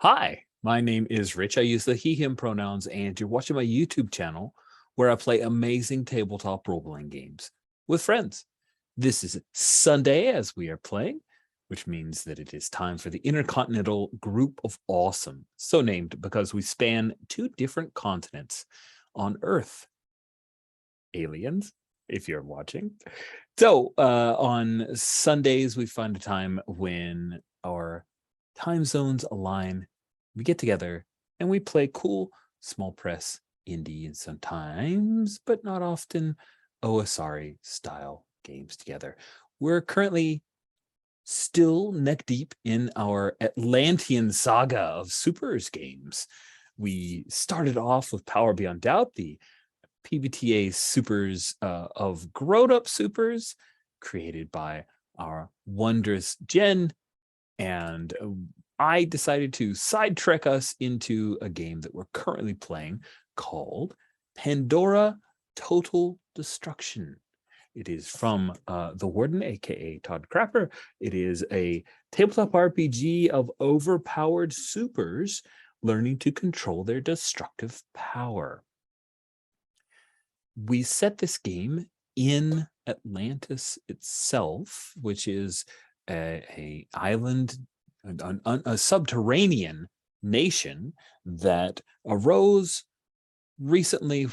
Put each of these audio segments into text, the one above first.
Hi, my name is Rich. I use the he, him pronouns, and you're watching my YouTube channel where I play amazing tabletop role-playing games with friends. This is Sunday as we are playing, which means that it is time for the Intercontinental Group of Awesome, so named because we span two different continents on Earth. Aliens, if you're watching. So on Sundays, we find a time when our time zones align. We get together and we play cool small press indie and sometimes, but not often, OSR style games together. We're currently still neck deep in our Atlantean saga of supers games. We started off with Power Beyond Doubt, the PBTA supers of grown up supers created by our wondrous Jen. And I decided to sidetrack us into a game that we're currently playing called Pandora Total Destruction. It is from the Warden, aka Todd Crapper. It is a tabletop RPG of overpowered supers learning to control their destructive power. We set this game in Atlantis itself, which is a island, a subterranean nation that arose recently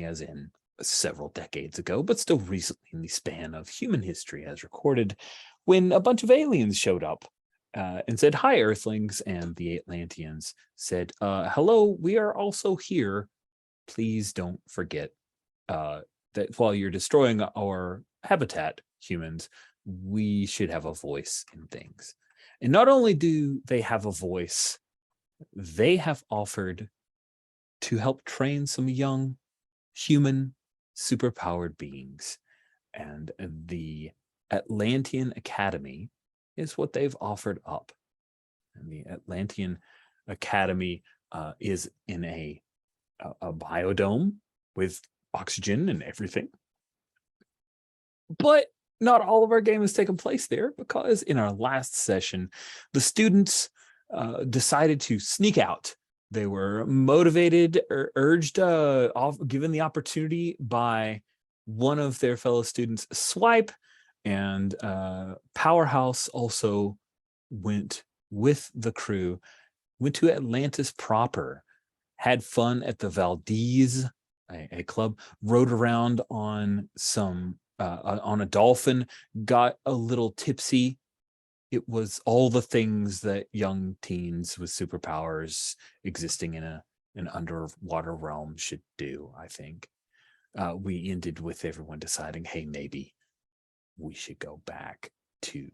as in several decades ago, but still recently in the span of human history as recorded, when a bunch of aliens showed up and said, "Hi, Earthlings," and the Atlanteans said, "Hello, we are also here. Please don't forget that while you're destroying our habitat, humans, we should have a voice in things." And not only do they have a voice, they have offered to help train some young human superpowered beings. And the Atlantean Academy is what they've offered up. And the Atlantean Academy is in a biodome with oxygen and everything. But not all of our game has taken place there, because in our last session, the students decided to sneak out. They were motivated or urged, given the opportunity by one of their fellow students, Swipe, and Powerhouse also went with the crew, went to Atlantis proper, had fun at the Valdez, a club, rode around on on a dolphin, got a little tipsy. It was all the things that young teens with superpowers existing in an underwater realm should do, I think. We ended with everyone deciding, hey, maybe we should go back to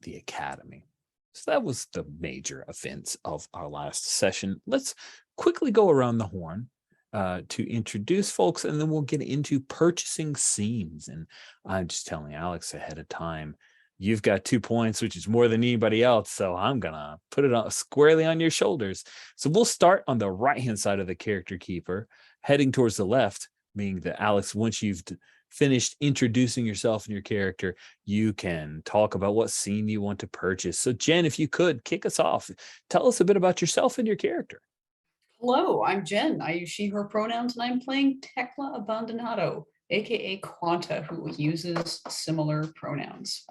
the academy. So that was the major events of our last session. Let's quickly go around the horn to introduce folks, and then we'll get into purchasing scenes. And I'm just telling Alex ahead of time, you've got 2 points, which is more than anybody else. So I'm going to put it squarely on your shoulders. So we'll start on the right-hand side of the character keeper, heading towards the left, meaning that Alex, once you've finished introducing yourself and your character, you can talk about what scene you want to purchase. So Jen, if you could kick us off, tell us a bit about yourself and your character. Hello, I'm Jen. I use she, her pronouns, and I'm playing Tekla Abandonado, aka Quanta, who uses similar pronouns.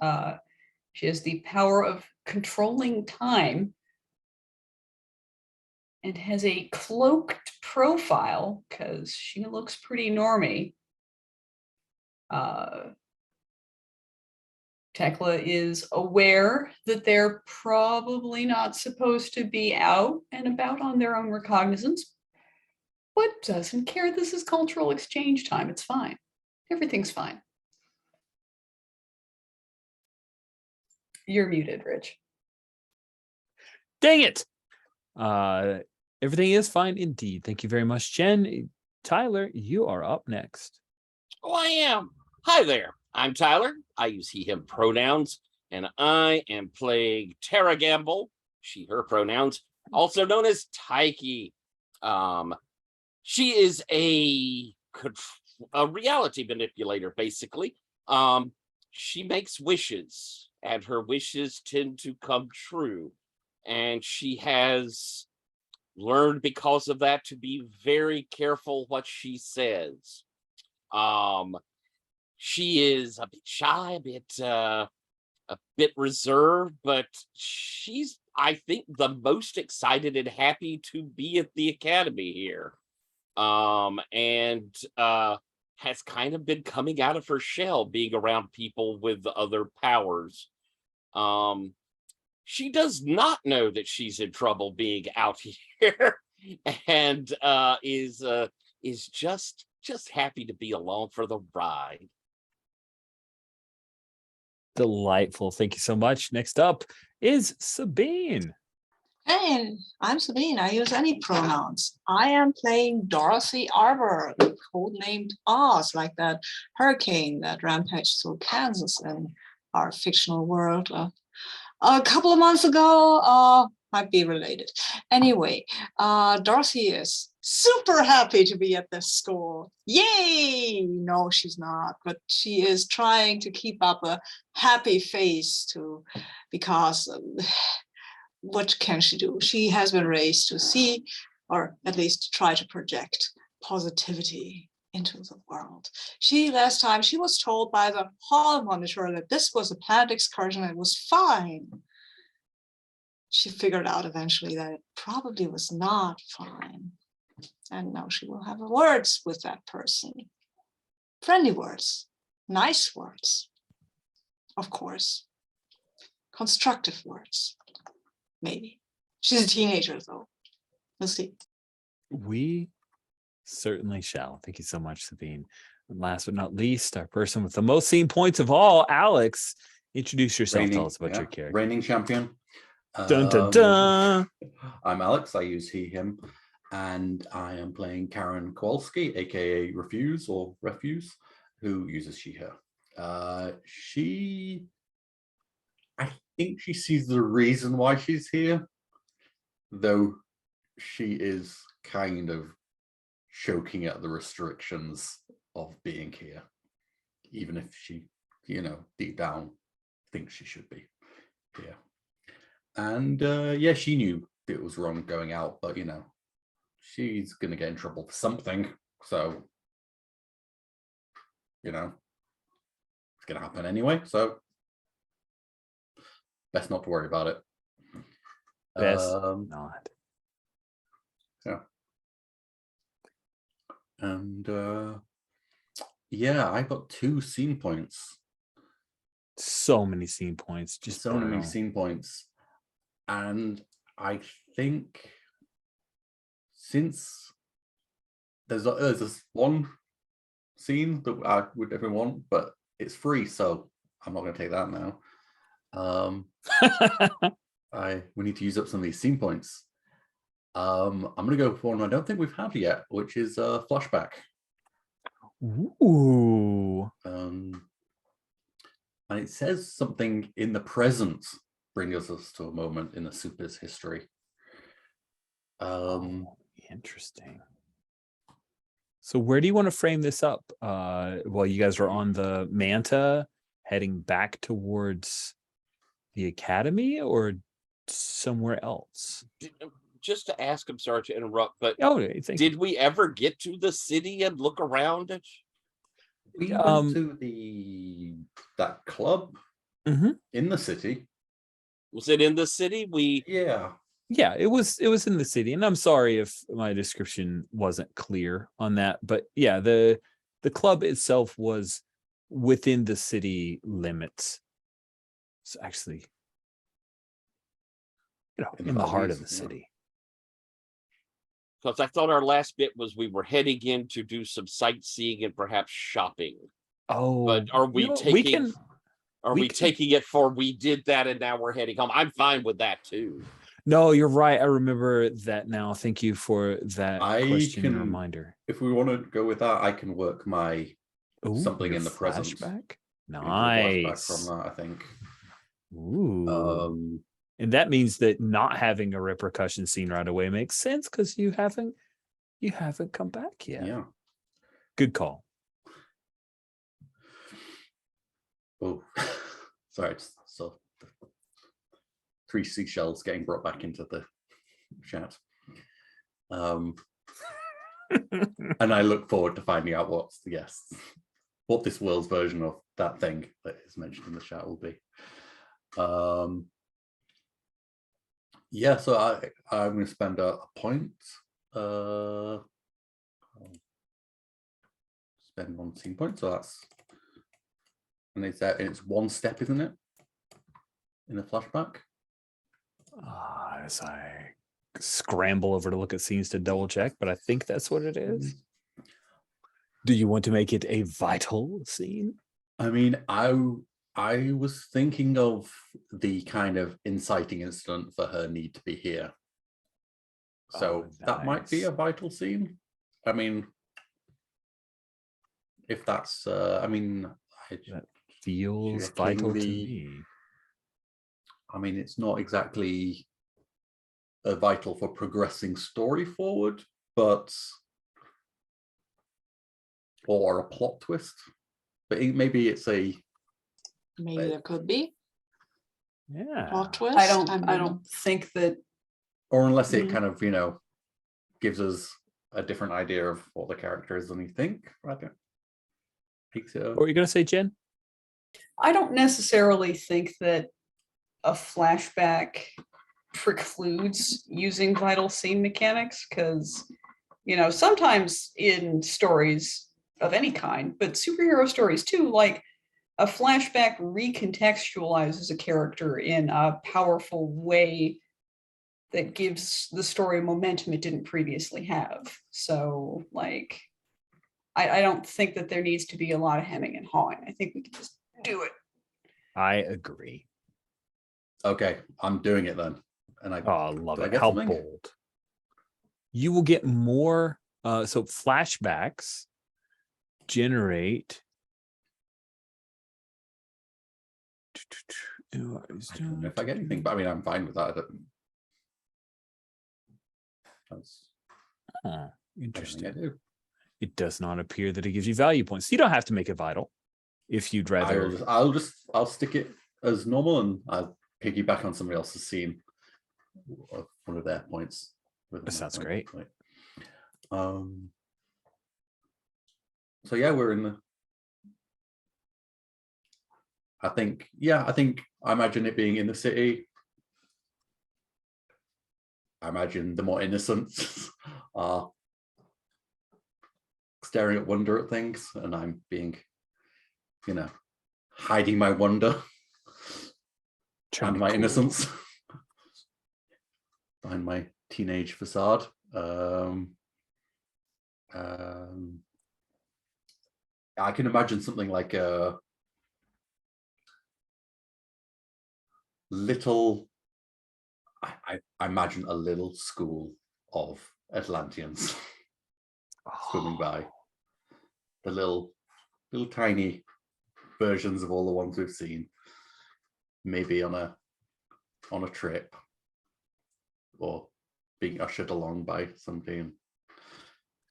She has the power of controlling time and has a cloaked profile because she looks pretty normy. Tekla is aware that they're probably not supposed to be out and about on their own recognizance, but doesn't care. This is cultural exchange time. It's fine. Everything's fine. You're muted, Rich. Dang it. Everything is fine indeed. Thank you very much, Jen. Tyler, you are up next. Oh, I am. Hi there. I'm Tyler. I use he, him pronouns, and I am playing Tara Gamble, she, her pronouns, also known as Taiki. She is a reality manipulator, basically. She makes wishes, and her wishes tend to come true. and she has learned because of that to be very careful what she says. She is a bit shy, a bit reserved, but she's, I think, the most excited and happy to be at the academy here. And has kind of been coming out of her shell, being around people with other powers. She does not know that she's in trouble being out here, and is just happy to be along for the ride. Delightful. Thank you so much. Next up is Sabine. Hey, I'm Sabine. I use any pronouns. I am playing Dorothy Arbor, codenamed Oz, like that hurricane that rampaged through Kansas in our fictional world a couple of months ago. Might be related. Anyway, Dorothy is super happy to be at this school. Yay! No, she's not, but she is trying to keep up a happy face because what can she do? She has been raised to see, or at least to try to project positivity into the world. Last time she was told by the hall monitor that this was a planned excursion and it was fine. She figured out eventually that it probably was not fine. And now she will have words with that person. Friendly words, nice words, of course, constructive words. Maybe. She's a teenager, though. We'll see. We certainly shall. Thank you so much, Sabine. And last but not least, our person with the most scene points of all, Alex. Introduce yourself. Tell us about your character. Reigning champion. Dun, dun, dun. I'm Alex. I use he, him. And I am playing Karen Kowalski, aka Refuse or Refuse, who uses she, her. I think she sees the reason why she's here, though she is kind of choking at the restrictions of being here, even if she, deep down thinks she should be here. And yeah, she knew it was wrong going out, but she's gonna get in trouble for something, so it's gonna happen anyway, so best not to worry about it. Best not. Yeah. And yeah, I got 2 scene points. So many scene points. Just so many scene points. And I think since there's this one scene that I would definitely want, but it's free, so I'm not going to take that now. We need to use up some of these scene points. I'm going to go for one I don't think we've had yet, which is flashback. Ooh. And it says something in the present brings us to a moment in the Super's history. Interesting. So where do you want to frame this up? While you guys are on the Manta heading back towards the academy or somewhere else? Just to ask, I'm sorry to interrupt, but did we ever get to the city and look around it? We went to that club in the city. Was it in the city? Yeah, it was in the city, and I'm sorry if my description wasn't clear on that, but yeah, the club itself was within the city limits. It's actually, in the heart of the city. Because I thought our last bit was we were heading in to do some sightseeing and perhaps shopping. Oh, but are we taking it for we did that and now we're heading home? I'm fine with that too. No, you're right. I remember that now. Thank you for that question and reminder. If we want to go with that, I can work my something in the present. Flashback? Nice. From that, I think. Ooh. And that means that not having a repercussion scene right away makes sense because you haven't come back yet. Yeah. Good call. Oh, sorry. So 3 seashells getting brought back into the chat. And I look forward to finding out what this world's version of that thing that is mentioned in the chat will be. Yeah, so I'm going to spend a point. Spend 1 scene point, so that's, and it's 1 step, isn't it? In the flashback. As I scramble over to look at scenes to double check, but I think that's what it is. Do you want to make it a vital scene? I mean, I was thinking of the kind of inciting incident for her need to be here. So that might be a vital scene. I mean, if that's, I mean, that feels vital to me. I mean, it's not exactly vital for progressing story forward, but or a plot twist. But maybe it's a. Maybe there could be. Yeah. Plot twist. I don't think that. Or unless it kind of, gives us a different idea of what the character is than you think. I don't think so. What were you going to say, Jen? I don't necessarily think that a flashback precludes using vital scene mechanics, because sometimes in stories of any kind, but superhero stories too, like a flashback recontextualizes a character in a powerful way that gives the story momentum it didn't previously have. So like I don't think that there needs to be a lot of hemming and hawing. I think we can just do it. I agree. Okay, I'm doing it then. And I love it. How bold. You will get more. So flashbacks generate. I don't know if I get anything, but I mean, I'm fine with that. Interesting. I do. It does not appear that it gives you value points. You don't have to make it vital if you'd rather. I'll stick it as normal, and I'll piggyback on somebody else's scene. One of their points. That sounds great. So yeah, we're in the. I imagine it being in the city. I imagine the more innocents are staring at wonder at things, and I'm being, hiding my wonder and my innocence behind my teenage facade. I can imagine something like a little. I imagine a little school of Atlanteans swimming by. The little tiny versions of all the ones we've seen. Maybe on a trip, or being ushered along by somebody.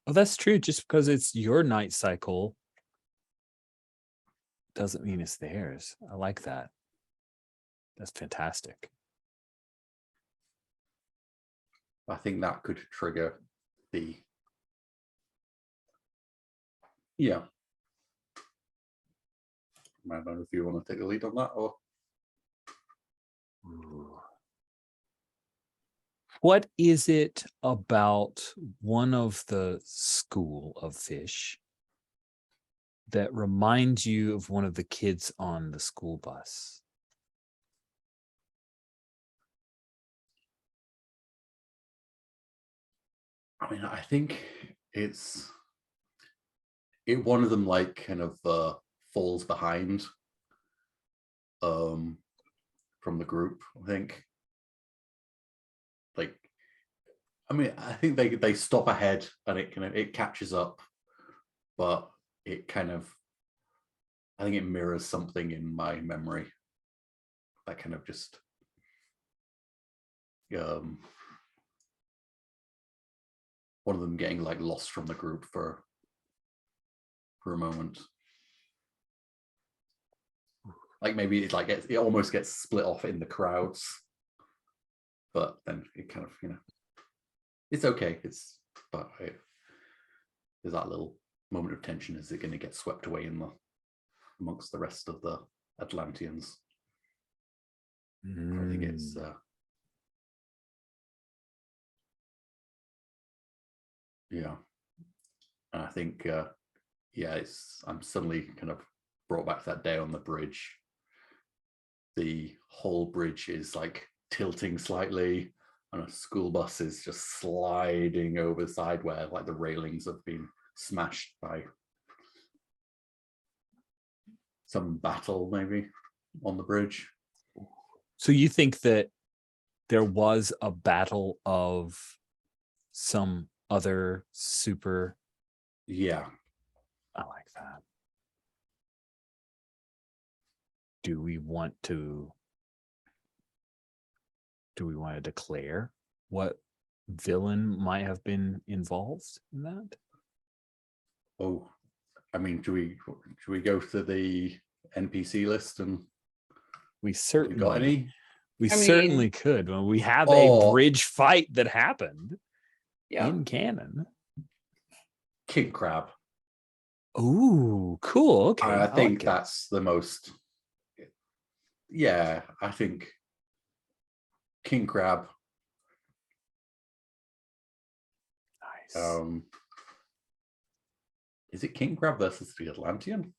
Oh, that's true. Just because it's your night cycle doesn't mean it's theirs. I like that. That's fantastic. I think that could trigger the. Yeah. I don't know if you want to take the lead on that, or. What is it about one of the school of fish that reminds you of one of the kids on the school bus? I mean, I think one of them like kind of falls behind from the group, I think. Like, I mean, I think they stop ahead and it catches up, but it kind of, I think it mirrors something in my memory that kind of just one of them getting like lost from the group for a moment. Like maybe it's like it almost gets split off in the crowds but then it kind of, it's okay. There's that little moment of tension. Is it going to get swept away amongst the rest of the Atlanteans? I think it's yeah. And I think I'm suddenly kind of brought back to that day on the bridge. The whole bridge is like tilting slightly, and a school bus is just sliding over the side where like the railings have been smashed by some battle maybe on the bridge. So you think that there was a battle of some other super? Yeah. I like that. Do we want to declare what villain might have been involved in that? Oh, I mean, should we go to the NPC list and We have you got any? certainly could. Well, we have a Oh. bridge fight that happened Yeah. in canon. King Crab. Ooh, cool. Okay. I think like it. that's the most. Yeah, I think King Crab. Nice. Is it King Crab versus the Atlantean?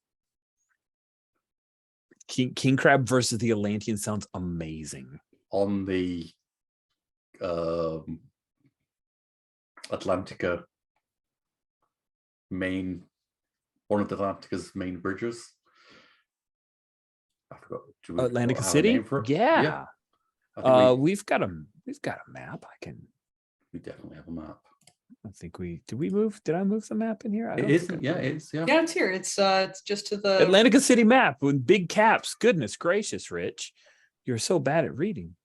King Crab versus the Atlantean sounds amazing. On the Atlantica one of the Atlantica's main bridges. I forgot. Do we Atlantica have a City? name for it? Yeah. I think We've got a map. we definitely have a map. I think did I move the map in here? I It don't is. think I Yeah, did. it's yeah. Yeah, it's here. It's just to the Atlantica City map with big caps. Goodness gracious, Rich. You're so bad at reading.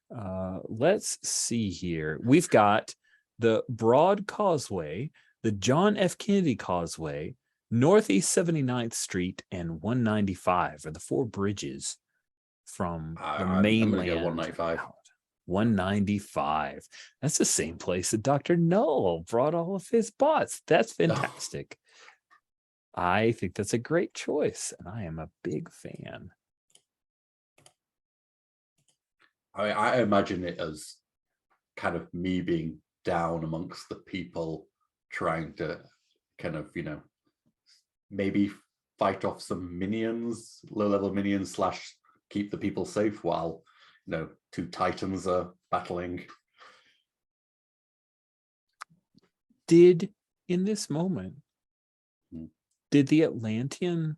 Let's see here. We've got the Broad Causeway, the John F. Kennedy Causeway, Northeast 79th Street, and 195 are the four bridges from the I'm gonna mainland. go 195. out. 195. That's the same place that Dr. Null brought all of his bots. That's fantastic. I think that's a great choice, and I am a big fan. I imagine it as kind of me being down amongst the people, trying to kind of, maybe fight off some minions, low-level minions, / keep the people safe while, two titans are battling. In this moment, Hmm. did the Atlantean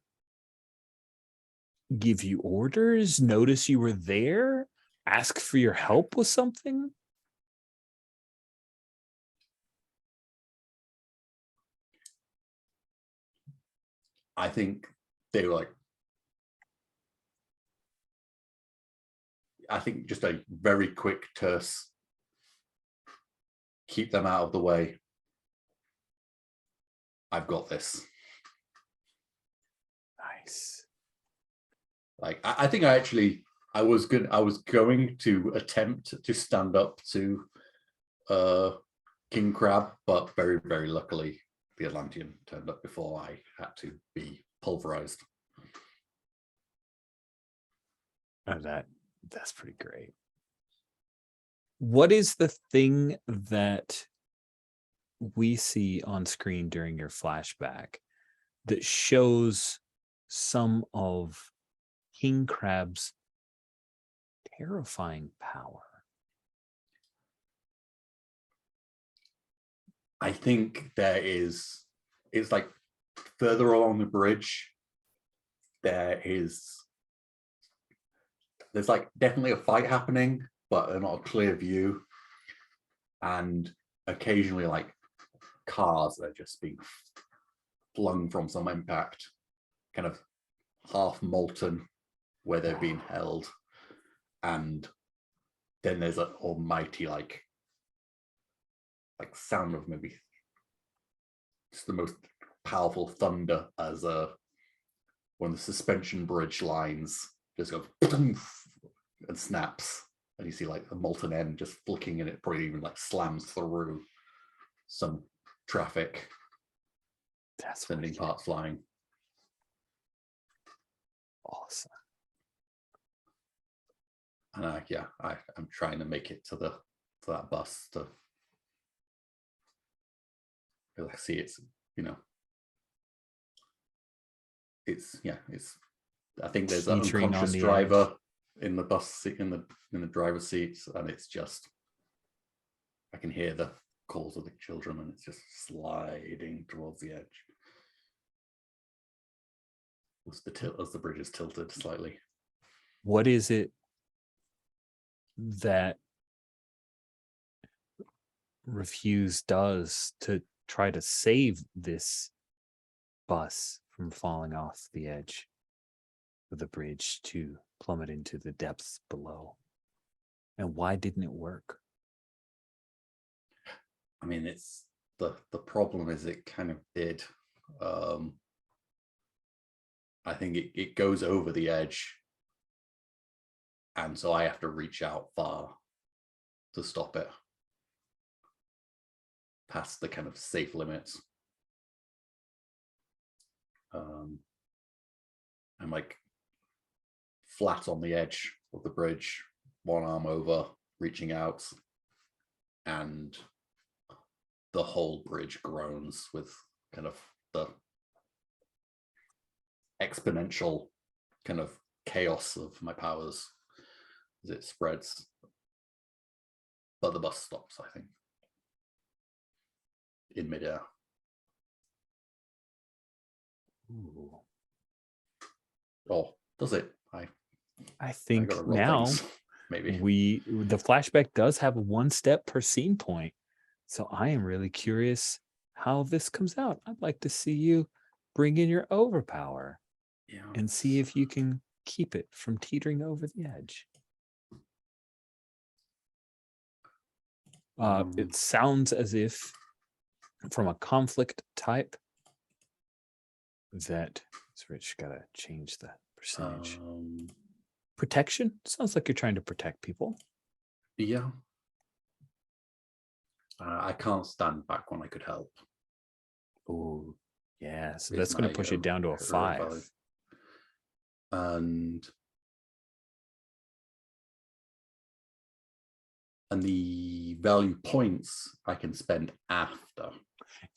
give you orders, notice you were there, ask for your help with something? I think they were I think just a very quick terse, keep them out of the way. I've got this. Nice. I think I was going to attempt to stand up to King Crab, but very, very luckily the Atlantean turned up before I had to be pulverized. Oh, that's pretty great. What is the thing that we see on screen during your flashback that shows some of King Crab's terrifying power? I think it's like further along the bridge, there's like definitely a fight happening, but not a clear view. And occasionally like cars that are just being flung from some impact, kind of half molten where they're being held. And then there's an almighty like sound of maybe just the most powerful thunder as when the suspension bridge lines just go and snaps, and you see like the molten end just flicking, and it probably even like slams through some traffic, That's sending wicked. parts flying. Awesome. And I'm trying to make it to that bus to, because I see it's, you know, it's I think there's an Teetering on unconscious the driver in the bus seat, in the driver's seats, and it's just, I can hear the calls of the children, and it's just sliding towards the edge as the bridge is tilted slightly. What is it that Refuse does to try to save this bus from falling off the edge of the bridge to plummet into the depths below? And why didn't it work? I mean, it's the problem is it kind of did. I think it goes over the edge, and so I have to reach out far to stop it past the kind of safe limits. I'm like flat on the edge of the bridge, one arm over, reaching out, and the whole bridge groans with kind of the exponential kind of chaos of my powers as it spreads. But the bus stops, I think, in midair. Ooh. Oh, does it? I think gotta roll now things, maybe. the flashback does have a 1 step per scene point. So I am really curious how this comes out. I'd like to see you bring in your overpower and see if you can keep it from teetering over the edge. It sounds as if from a conflict type that Rich gotta change that percentage. Protection sounds like you're trying to protect people. Yeah. I can't stand back when I could help. Oh, yeah. So Is that's going to my, push it down to a heroic 5. value. And the value points I can spend after.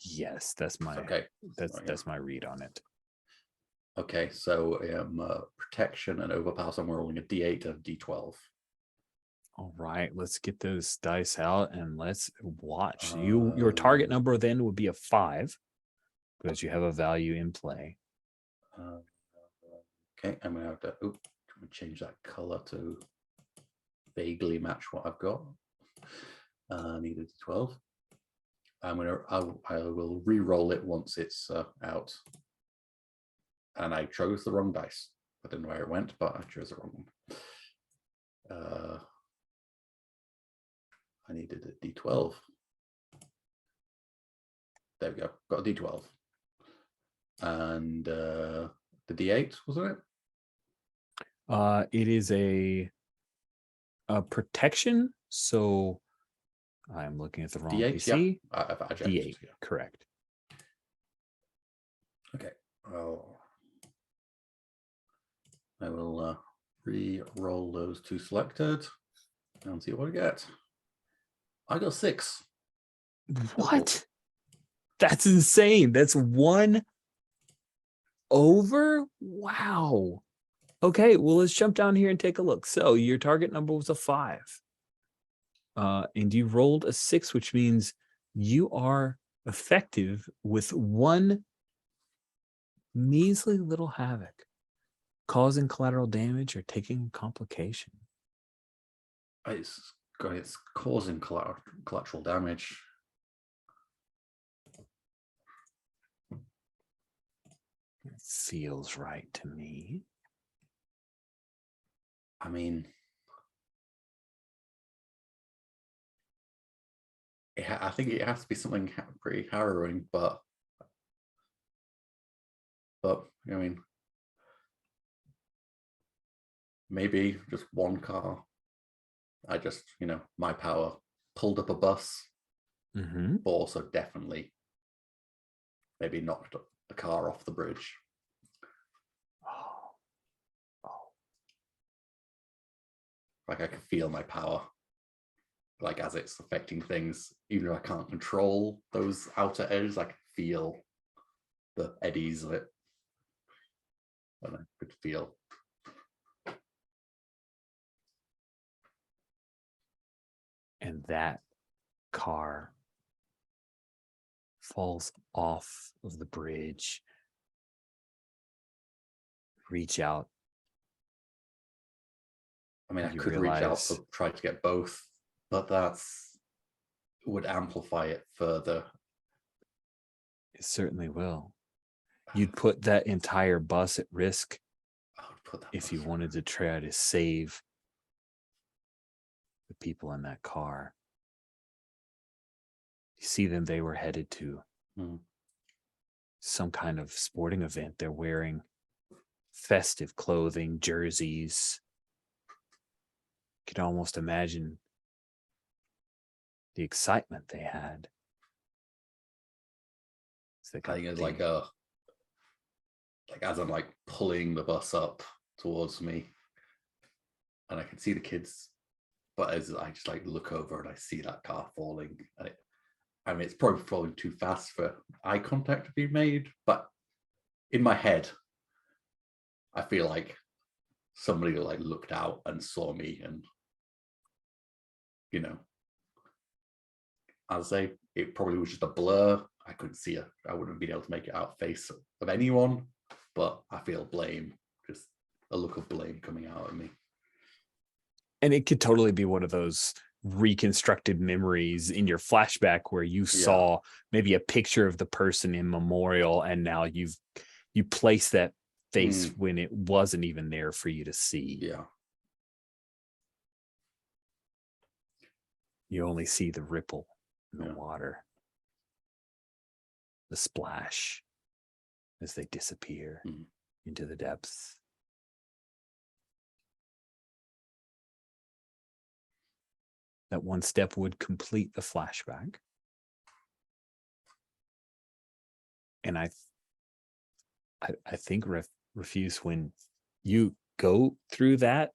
Yes, that's my Okay. that's my read on it. Okay, so protection and overpower. So I'm rolling a D8 of D12. All right, let's get those dice out and let's watch. Your target number then would be a 5 because you have a value in play. Okay, I'm gonna have to change that color to vaguely match what I've got. I need a D12. I will re-roll it once it's out. And I chose the wrong dice. I don't know where it went, but I chose the wrong one. I needed a D12. There we go. Got a D12. And the D8, wasn't it? It is a protection. So I'm looking at the wrong D8, PC. yeah. I've D8, yeah. correct. Okay. Well, I will re-roll those two selected and see what I get. I got 6. What? That's insane. That's 1 over? Wow. Okay, well, let's jump down here and take a look. So your target number was a 5. And you rolled a 6, which means you are effective with 1 measly little havoc, causing collateral damage or taking complication. It's causing collateral damage. It feels right to me. I mean, I think it has to be something pretty harrowing, but I mean, maybe just 1 car I just, my power pulled up a bus, Mm-hmm. but also definitely maybe knocked a car off the bridge. Like I can feel my power, like as it's affecting things, even if I can't control those outer edges, I can feel the eddies of it. And I could feel. And that car falls off of the bridge. Reach out. I mean, I You could reach out realize- to try to get both, but that's would amplify it further. It certainly will. You'd put that entire bus at risk I would put that if bus you wanted to try to save the people in that car. You see them, they were headed to some kind of sporting event. They're wearing festive clothing, jerseys. You could almost imagine the excitement they had. I think it's like as I'm like pulling the bus up towards me, and I can see the kids, but as I just like look over and I see that car falling, and it's probably falling too fast for eye contact to be made, but in my head, I feel like somebody like looked out and saw me, and I'll say it probably was just a blur. I couldn't see it. I wouldn't have been able to make it out face of anyone, but I feel blame, just a look of blame coming out of me. And it could totally be one of those reconstructed memories in your flashback where you saw maybe a picture of the person in memorial, and now you place that face when it wasn't even there for you to see. Yeah. You only see the ripple in the water, the splash as they disappear into the depths. That one step would complete the flashback. And I think Refuse, when you go through that,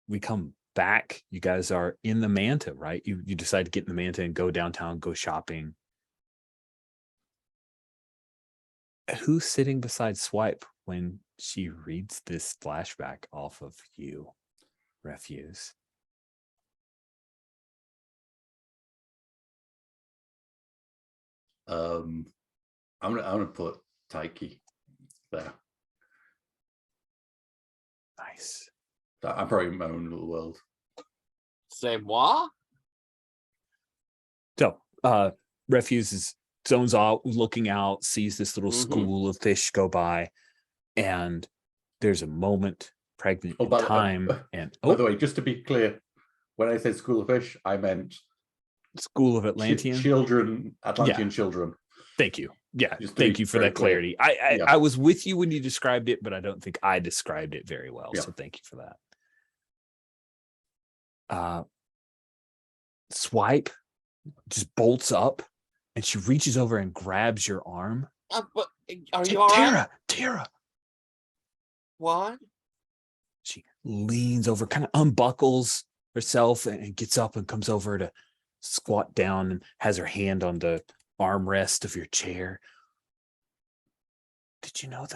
we come back. You guys are in the Manta, right? You decide to get in the Manta and go downtown, go shopping. Who's sitting beside Swipe when she reads this flashback off of you, Refuse? I'm gonna put Taiki there. Nice. I'm probably in my own little world. C'est moi? So Refuse is zones out, looking out, sees this little school of fish go by, and there's a moment pregnant in time. By the way, just to be clear, when I said school of fish, I meant School of Atlantean children, Atlantean children. Thank you. Yeah, Just thank you for that clear. clarity. I was with you when you described it, but I don't think I described it very well. Yeah. So thank you for that. Swipe just bolts up, and she reaches over and grabs your arm. But are you all right? Tara. What? She leans over, kind of unbuckles herself, and gets up and comes over to squat down and has her hand on the armrest of your chair. Did you know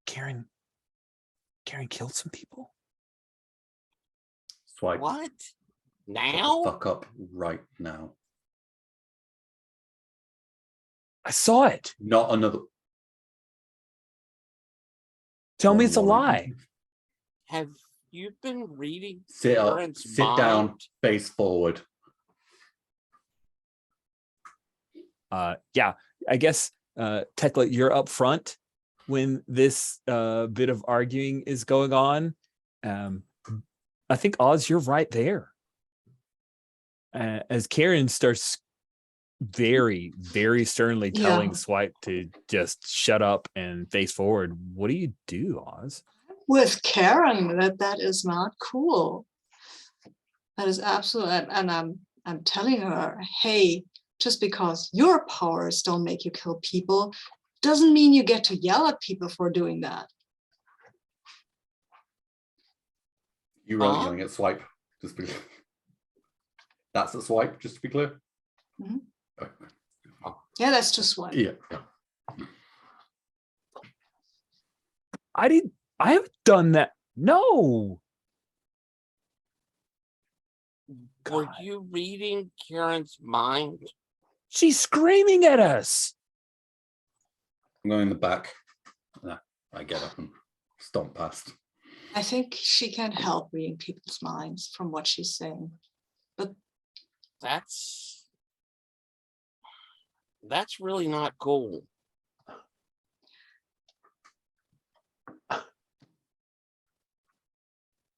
Karen killed some people? Swipe. What? Shut Now? the fuck up right now. I saw it. Not another. Tell me it's a lie. Have you been reading Sit up. Karen's Sit down. mind? Face forward. Yeah, I guess Tekla, you're up front when this bit of arguing is going on. I think Oz, you're right there. As Karen starts very, very sternly telling Swipe to just shut up and face forward. What do you do, Oz? I'm with Karen that is not cool. That is absolutely, and I'm telling her, hey, just because your powers don't make you kill people, doesn't mean you get to yell at people for doing that. You weren't yelling at Swipe, just be that's a Swipe, just to be clear. Mhm. Okay. Yeah, that's just Swipe. Yeah. I haven't done that. No. Were God. you reading Karen's mind? She's screaming at us. I'm going in the back. Nah, I get up and stomp past. I think she can help reading people's minds from what she's saying. But That's really not cool.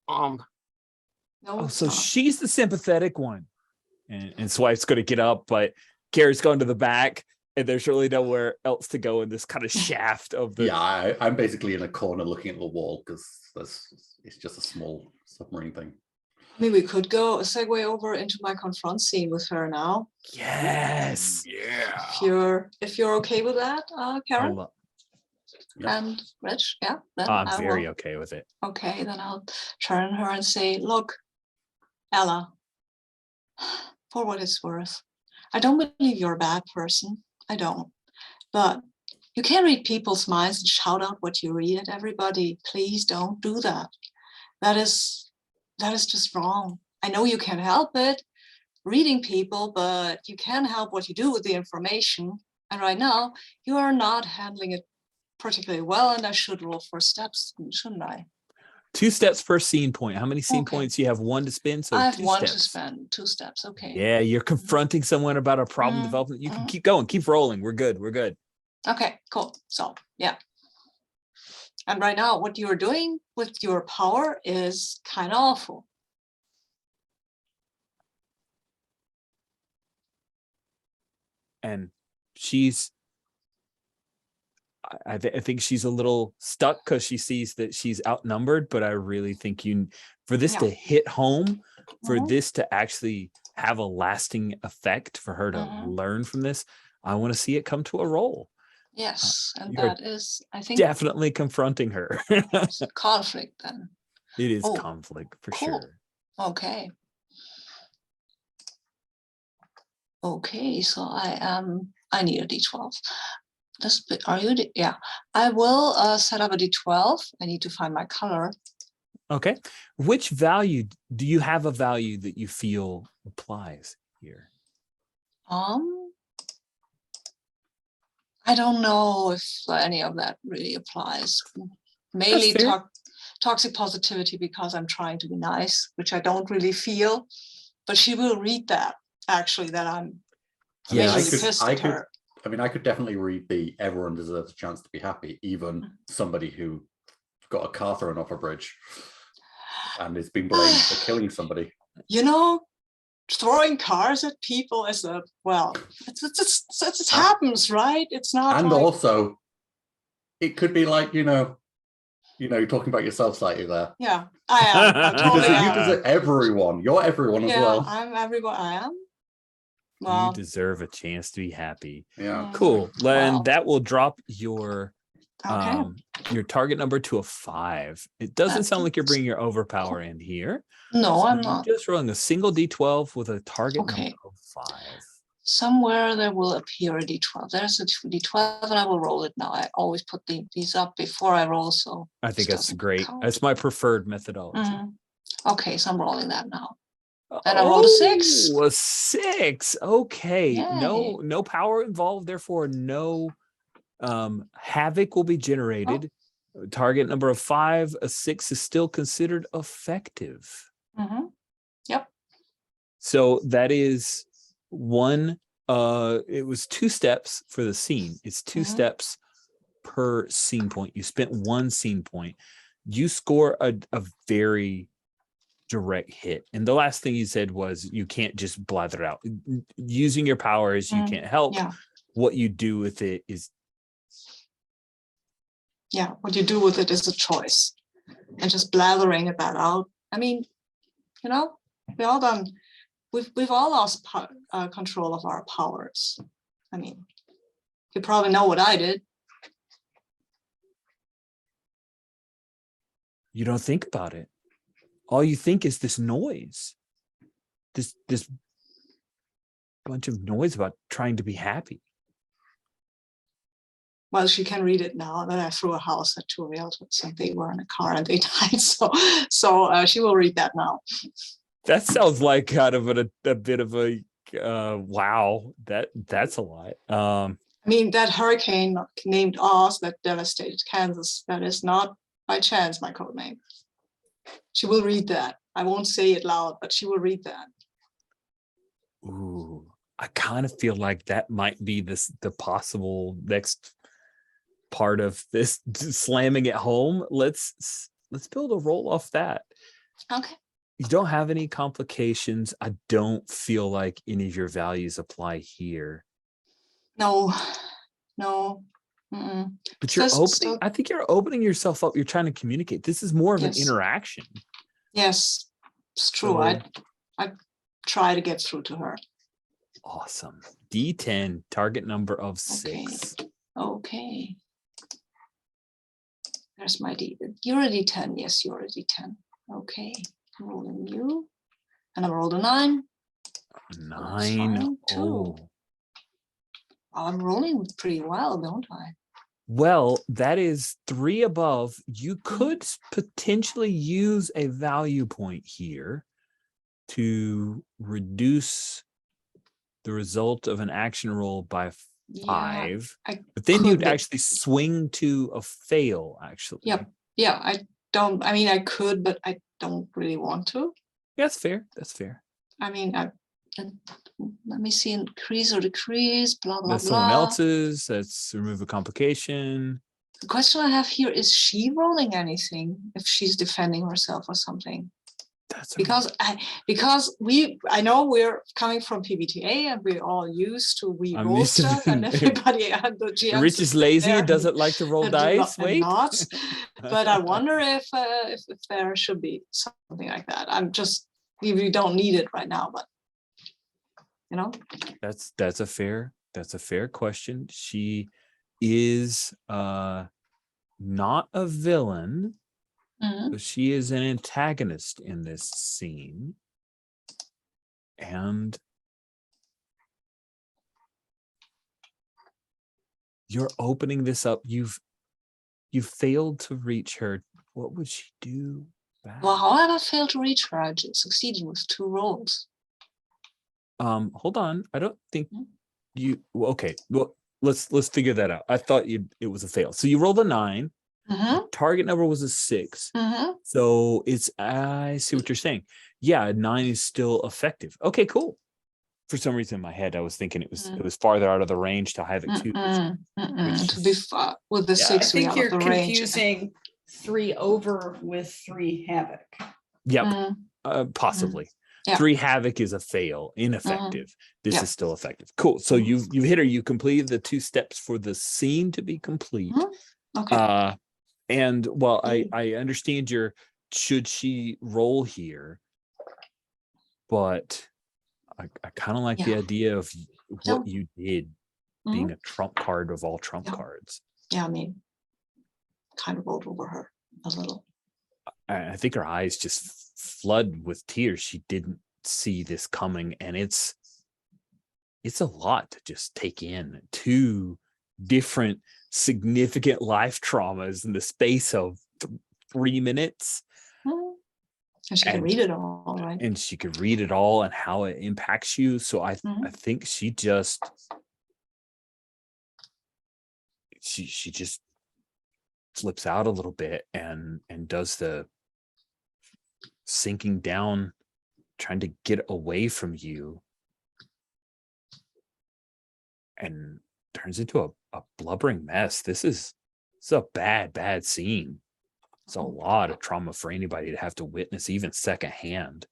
no, Oh, it's so not. she's the sympathetic one. And Swipe's going to get up, but Carrie's going to the back, and there's really nowhere else to go in this kind of shaft of the. Yeah, I'm basically in a corner looking at the wall because it's just a small submarine thing. I mean, we could go segue over into my confront scene with her now. Yes. Yeah. If you're okay with that, Karen Hold up. Yep. and Rich, yeah. Then I'm I very will. okay with it. Okay, then I'll turn her and say, look, Ella, for what it's worth, I don't believe you're a bad person. I don't. But you can't read people's minds and shout out what you read at everybody. Please don't do that. That is just wrong. I know you can help it, reading people, but you can help what you do with the information. And right now, you are not handling it particularly well, and I should roll 4 steps, shouldn't I? 2 steps per scene point. How many scene Okay. points? You have 1 to spend, so I have 2 1 steps. to spend, 2 steps. Okay. Yeah, you're confronting someone about a problem development. You can keep going, keep rolling. We're good. We're good. Okay, cool. So, yeah. And right now, what you're doing with your power is kind of awful. And she's, I think she's a little stuck because she sees that she's outnumbered. But I really think for this to hit home, for this to actually have a lasting effect, for her to learn from this, I want to see it come to a roll. Yes, and you're that is, I think, definitely confronting her. conflict then. It is Oh, conflict for cool. sure. Okay. Okay, so I need a D12. Are you? Yeah, I will set up a D12. I need to find my color. Okay. Which value do you have? A value that you feel applies here? I don't know if any of that really applies. Mainly toxic positivity, because I'm trying to be nice, which I don't really feel. But she will read that, actually, that I'm pissed at her. I mean, I could definitely read the everyone deserves a chance to be happy, even somebody who got a car thrown off a bridge and is being blamed for killing somebody. You know, throwing cars at people is it happens, right? It's not. And also, it could be like, you're talking about yourself slightly there. Yeah, I am. I totally You deserve everyone. You're everyone as well. I'm everyone. I am. Well, you deserve a chance to be happy. Yeah. Cool. And that will drop your your target number to a 5. It doesn't sound like you're bringing your overpower in here. No, so I'm not. Just rolling a single D12 with a target number of 5. Somewhere there will appear a D12. There's a D12, and I will roll it now. I always put these up before I roll, so I think that's great. That's my preferred methodology. Okay, so I'm rolling that now. And I rolled a 6. A 6. Okay. Yay. No power involved, therefore no havoc will be generated. Target number of 5. A 6 is still considered effective. Yep. So that is 1. It was 2 steps for the scene. It's 2 steps per scene point. You spent 1 scene point. You score a very direct hit. And the last thing you said was you can't just blather it out. Using your powers, you can't help. Yeah. What you do with it is. Yeah, what you do with it is a choice. and just blathering that out. I mean, you know, we've all lost control of our powers. I mean, you probably know what I did. You don't think about it. All you think is this noise. This bunch of noise about trying to be happy. Well, she can read it now. Then I threw a house at two relatives and they were in a car and they died. So she will read that now. That sounds like kind of a bit of a wow. That's a lot. I mean, that hurricane named Oz that devastated Kansas, that is not by chance my code name. She will read that. I won't say it loud, but she will read that. Ooh, I kind of feel like that might be the possible next part of this slamming it home. Let's build a roll off that. Okay. You don't have any complications. I don't feel like any of your values apply here. No. Mm-mm. But you're opening. I think you're opening yourself up. You're trying to communicate. This is more of an interaction. Yes, it's true. So, I try to get through to her. Awesome. D10, target number of 6. Okay. There's my D. You're a D10. Yes, you're a D10. Okay. Rolling you. And I rolled a 9. 9. Oh. I'm rolling pretty well, don't I? Well, that is 3 above. You could potentially use a value point here to reduce the result of an action roll by 5. But then you'd actually swing to a fail, actually. Yep. Yeah, I could, but I don't really want to. That's fair. That's fair. I mean, let me see, increase or decrease, blah, blah, That's blah. someone else's. That's remove a complication. The question I have here, is she rolling anything if she's defending herself or something? That's because I know we're coming from PBTA and we're all used to roll stuff and everybody and the GM. Rich is lazy and doesn't like to roll dice. Wait. But I wonder if there should be something like that. We don't need it right now, but you know. That's a fair question. She is not a villain. Mm-hmm. But she is an antagonist in this scene. And you're opening this up. You've failed to reach her. What would she do back? Well, however I failed to reach her, I succeeded with 2 rolls. Hold on. I don't think you okay. Well, let's figure that out. I thought it was a fail. So you rolled a 9. Mm-hmm. Target number was a 6. Mm-hmm. So I see what you're saying. Yeah, 9 is still effective. Okay, cool. For some reason in my head, I was thinking it was farther out of the range to have it too. To be far with the 6. I think you're confusing range. 3 over with 3 havoc. Yep, possibly. Yeah. 3 havoc is a fail, ineffective. This is still effective. Cool. So you've hit her. You completed the 2 steps for the scene to be complete. Okay. And while I understand should she roll here, but I kind of like the idea of what you did being a trump card of all trump cards. Yeah, I mean, kind of rolled over her a little. I think her eyes just flood with tears. She didn't see this coming, and it's a lot to just take in. 2 different significant life traumas in the space of 3 minutes. And she can read it all, right? And she could read it all and how it impacts you. So I think she just she just flips out a little bit and does the sinking down, trying to get away from you, and turns into a blubbering mess. This is a bad scene. It's a lot of trauma for anybody to have to witness, even secondhand.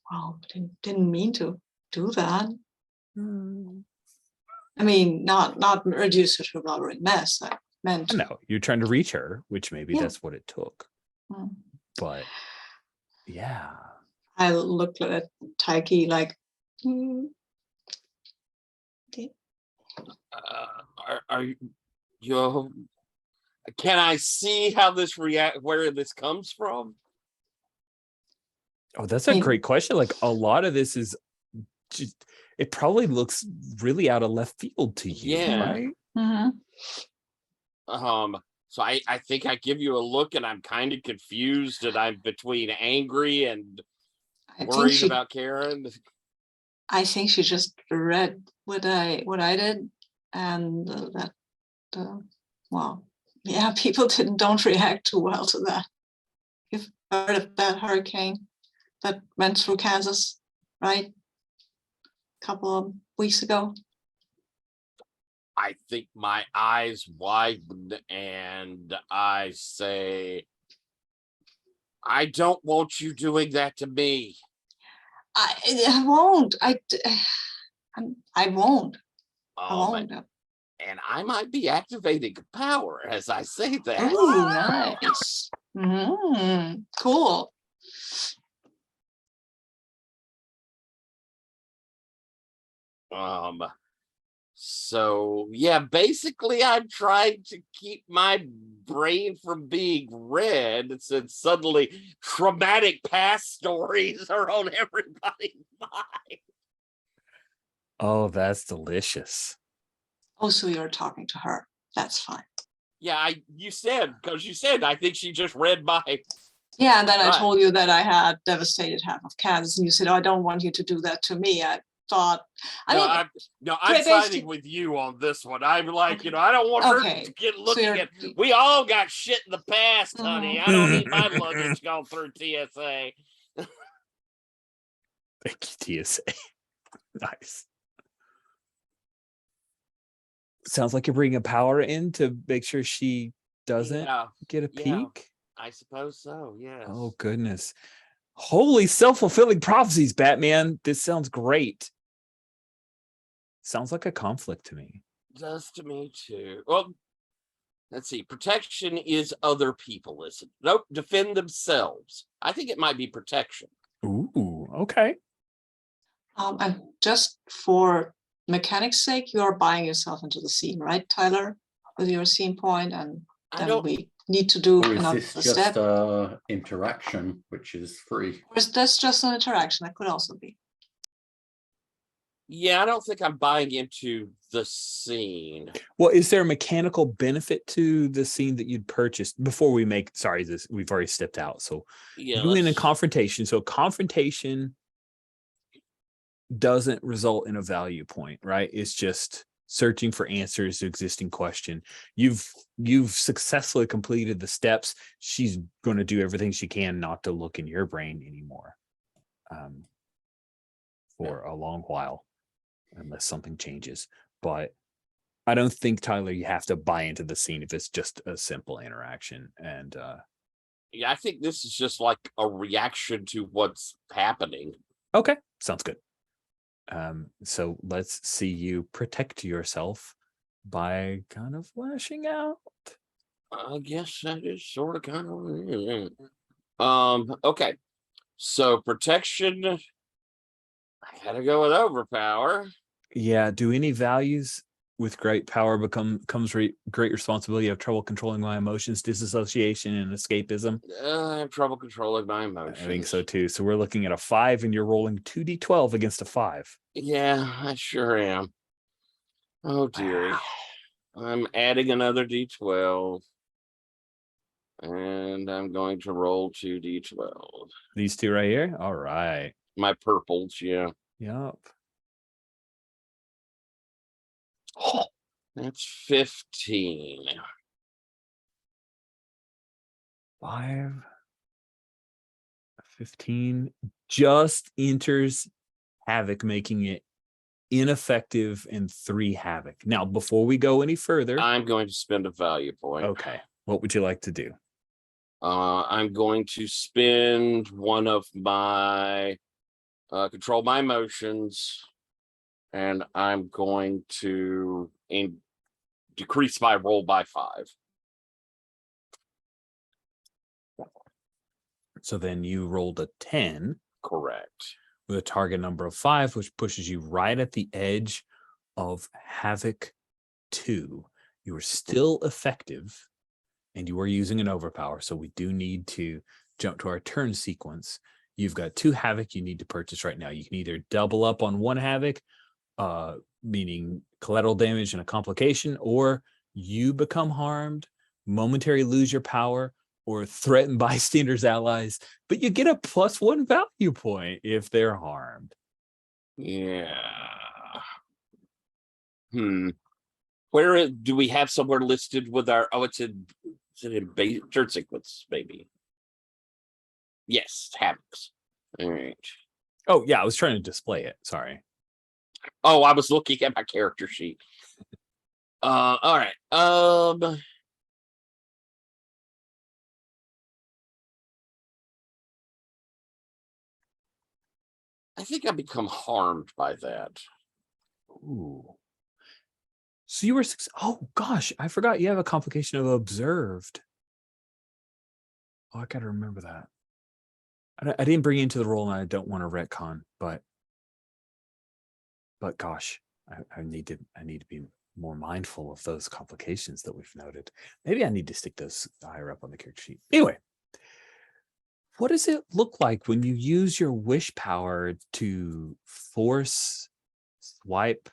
Wow, didn't mean to do that. I mean, not reduce it to a blubbering mess. I meant. No, you're trying to reach her, which maybe that's what it took. Mm. But yeah. I looked at Taiki like, "Hmm, okay." Are you? Can I see how this where this comes from? Oh, that's a mean- great question. Like a lot of this is just, it probably looks really out of left field to you, Yeah. right? Mhm. So I think I give you a look and I'm kind of confused and I'm between angry and I think worried she about Karen. I think she just read what I did, and well, yeah, people don't react too well to that. You've heard of that hurricane that went through Kansas, right? A couple of weeks ago. I think my eyes widen and I say, I don't want you doing that to me. I won't. I won't. I won't. And I might be activating power as I say that. Ooh, nice. Cool. So yeah, basically I'm trying to keep my brain from being red since suddenly traumatic past stories are on everybody's mind. Oh, that's delicious. Oh, so you're talking to her. That's fine. Yeah, you said I think she just read my. Yeah, and then I Right. told you that I had devastated half of Kansas, and you said, "Oh, I don't want you to do that to me." I thought, I'm basically- siding with you on this one. I'm like, Okay. I don't want her Okay, to get so looking you're- at. We all got shit in the past, honey. I don't need my luggage going through TSA. Thank you, TSA. Nice. Sounds like you're bringing power in to make sure she doesn't Yeah, get a yeah. peek. I suppose so. Yes. Oh, goodness. Holy self-fulfilling prophecies, Batman. This sounds great. Sounds like a conflict to me. Does to me too. Well, let's see. Protection is other people. Listen, nope. Defend themselves. I think it might be protection. Ooh, okay. and just for mechanics' sake, you are buying yourself into the scene, right, Tyler? With your scene point, and I then don't. we need to do Or is another this just step. interaction, which is free? Or is this just an interaction? That could also be. Yeah, I don't think I'm buying into the scene. Well, is there a mechanical benefit to the scene that you'd purchased before we make? Sorry, we've already stepped out. So Yeah, doing a confrontation. So confrontation doesn't result in a value point, right? It's just searching for answers to existing question. You've successfully completed the steps. She's going to do everything she can not to look in your brain anymore for a long while, unless something changes. But I don't think, Tyler, you have to buy into the scene if it's just a simple interaction. And yeah, I think this is just like a reaction to what's happening. okay, sounds good. So let's see you protect yourself by kind of lashing out. I guess that is sort of kind of. Okay. So protection. I gotta go with overpower. Yeah. Do any values with great power comes great responsibility? You have trouble controlling my emotions, disassociation, and escapism. I have trouble controlling my emotions. I think so too. So we're looking at a 5, and you're rolling 2d12 against a 5. Yeah, I sure am. Oh dearie. Wow. I'm adding another d12. And I'm going to roll 2d12. These two right here. All right. My purples, yeah. Yep. That's 15. 5, 15 just enters havoc, making it ineffective and 3 havoc. Now, before we go any further, I'm going to spend a value point. okay, what would you like to do? I'm going to spend one of my control my emotions, and I'm going to decrease my roll by 5. So then you rolled a 10 Correct. with a target number of 5, which pushes you right at the edge of Havoc 2. You are still effective, and you are using an overpower. So we do need to jump to our turn sequence. You've got 2 Havoc you need to purchase right now. You can either double up on 1 Havoc, meaning collateral damage and a complication, or you become harmed, momentarily lose your power, or threaten bystanders' allies, but you get a +1 value point if they're harmed. Yeah. Where do we have somewhere listed with our? Oh, it's in turn sequence, maybe. Yes, Havocs. All right. Oh yeah, I was trying to display it. Sorry. Oh, I was looking at my character sheet. All right. I think I become harmed by that. Ooh. So you were oh gosh, I forgot you have a complication of observed. Oh, I gotta remember that. I didn't bring you into the role, and I don't want to retcon, but gosh, I need to be more mindful of those complications that we've noted. Maybe I need to stick those higher up on the character sheet. Anyway, what does it look like when you use your wish power to force Swipe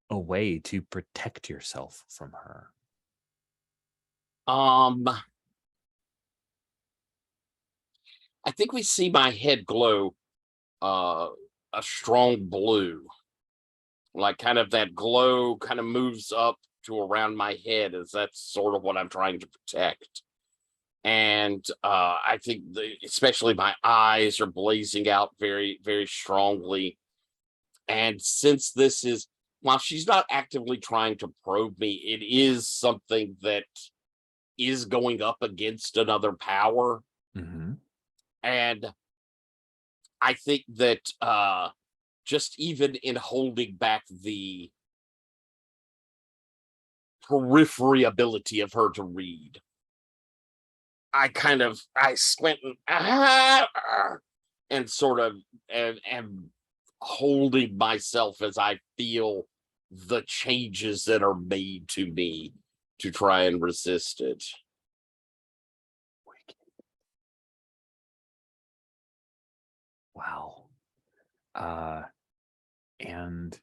away to protect yourself from her? I think we see my head glow a strong blue. Like kind of that glow kind of moves up to around my head, as that's sort of what I'm trying to protect. And I think especially my eyes are blazing out very, very strongly. And since this is, while she's not actively trying to probe me, it is something that is going up against another power. Mm-hmm. And I think that just even in holding back the periphery ability of her to read, I squint and sort of am holding myself as I feel the changes that are made to me to try and resist it. Wow. And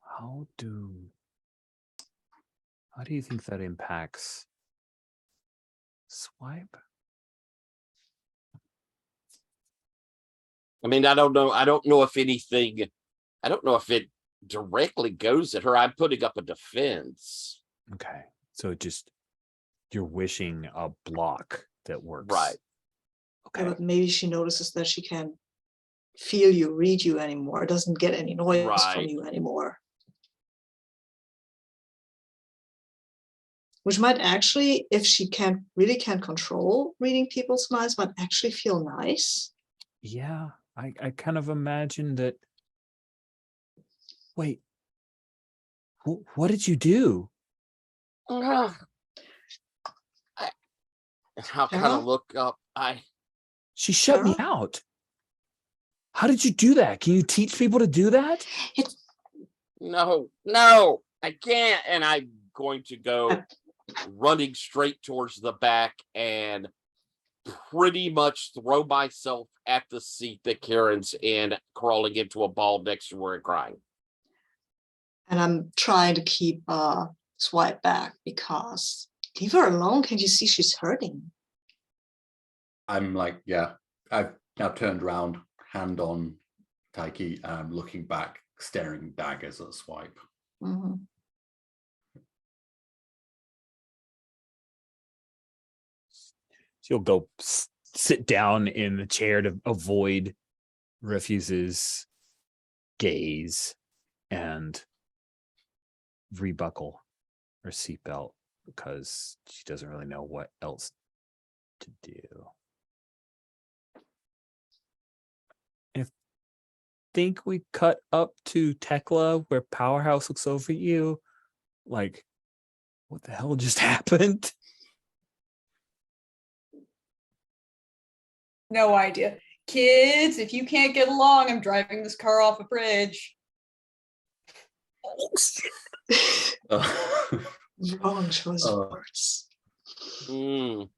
how do you think that impacts Swipe? I mean, I don't know. I don't know if anything. I don't know if it directly goes at her. I'm putting up a defense. Okay, so just you're wishing a block that works, right? Okay, but maybe she notices that she can't feel you, read you anymore. Doesn't get any noise from you anymore. Which might actually, if she really can't control reading people's minds, might actually feel nice. Yeah, I kind of imagine that. Wait, what did you do? I'll kind of look up. She shut me out. How did you do that? Can you teach people to do that? No, I can't. And I'm going to go running straight towards the back and pretty much throw myself at the seat that Karen's in, crawling into a ball next to her and crying. And I'm trying to keep Swipe back because leave her alone. Can't you see she's hurting? I'm like, yeah, I've now turned around, hand on Taiki, looking back, staring daggers at Swipe. Mm-hmm. She'll go sit down in the chair to avoid Refuse's gaze and rebuckle her seatbelt because she doesn't really know what else to do. I think we cut up to Tekla where Powerhouse looks over you like, What the hell just happened? No idea. Kids, if you can't get along, I'm driving this car off a bridge. Wrong choice of Uh, words. Mm.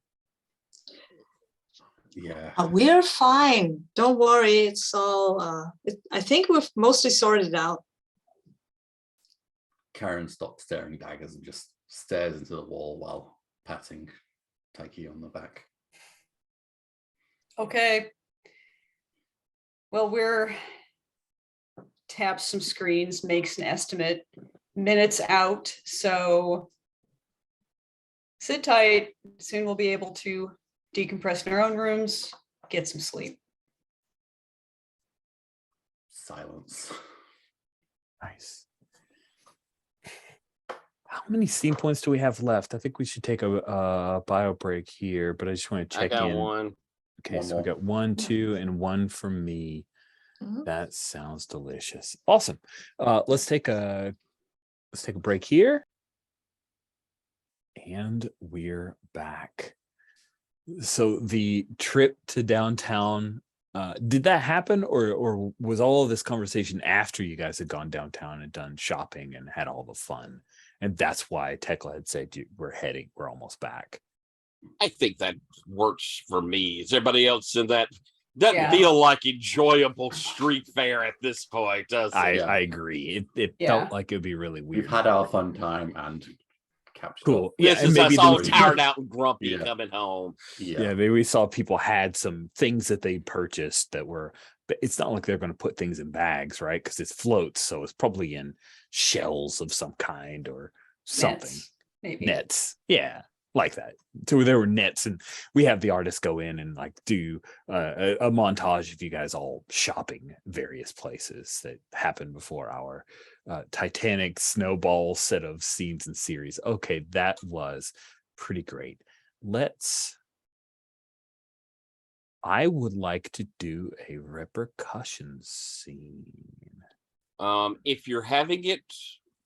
Yeah. We're fine. Don't worry. It's all. I think we've mostly sorted it out. Karen stops staring daggers and just stares into the wall while patting Taiki on the back. Okay. Well, we're taps some screens, makes an estimate, minutes out. So sit tight. Soon we'll be able to decompress in our own rooms, get some sleep. Silence. Nice. How many scene points do we have left? I think we should take a bio break here, but I just want to I check got in. one. Okay, One so we more. got 1, 2, and 1 from me. Mhm. That sounds delicious. Awesome. Let's take a break here. And we're back. So the trip to downtown, did that happen, or was all of this conversation after you guys had gone downtown and done shopping and had all the fun? And that's why Tekla had said, we're almost back. I think that works for me. Is everybody else in that? Doesn't Yeah. feel like enjoyable street fare at this point, does it? I agree. It Yeah. felt like it'd be really weird. We've had our fun time and captured. Cool. This and is maybe us all there- tired out and grumpy Yeah. coming home. Yeah, maybe we saw people had some things that they purchased that were, but it's not like they're going to put things in bags, right? Because it's floats, so it's probably in shells of some kind or something. Maybe. Nets, yeah, like that. So there were nets, and we have the artists go in and like do a montage of you guys all shopping various places that happened before our Titanic snowball set of scenes and series. Okay, that was pretty great. I would like to do a repercussions scene. If you're having it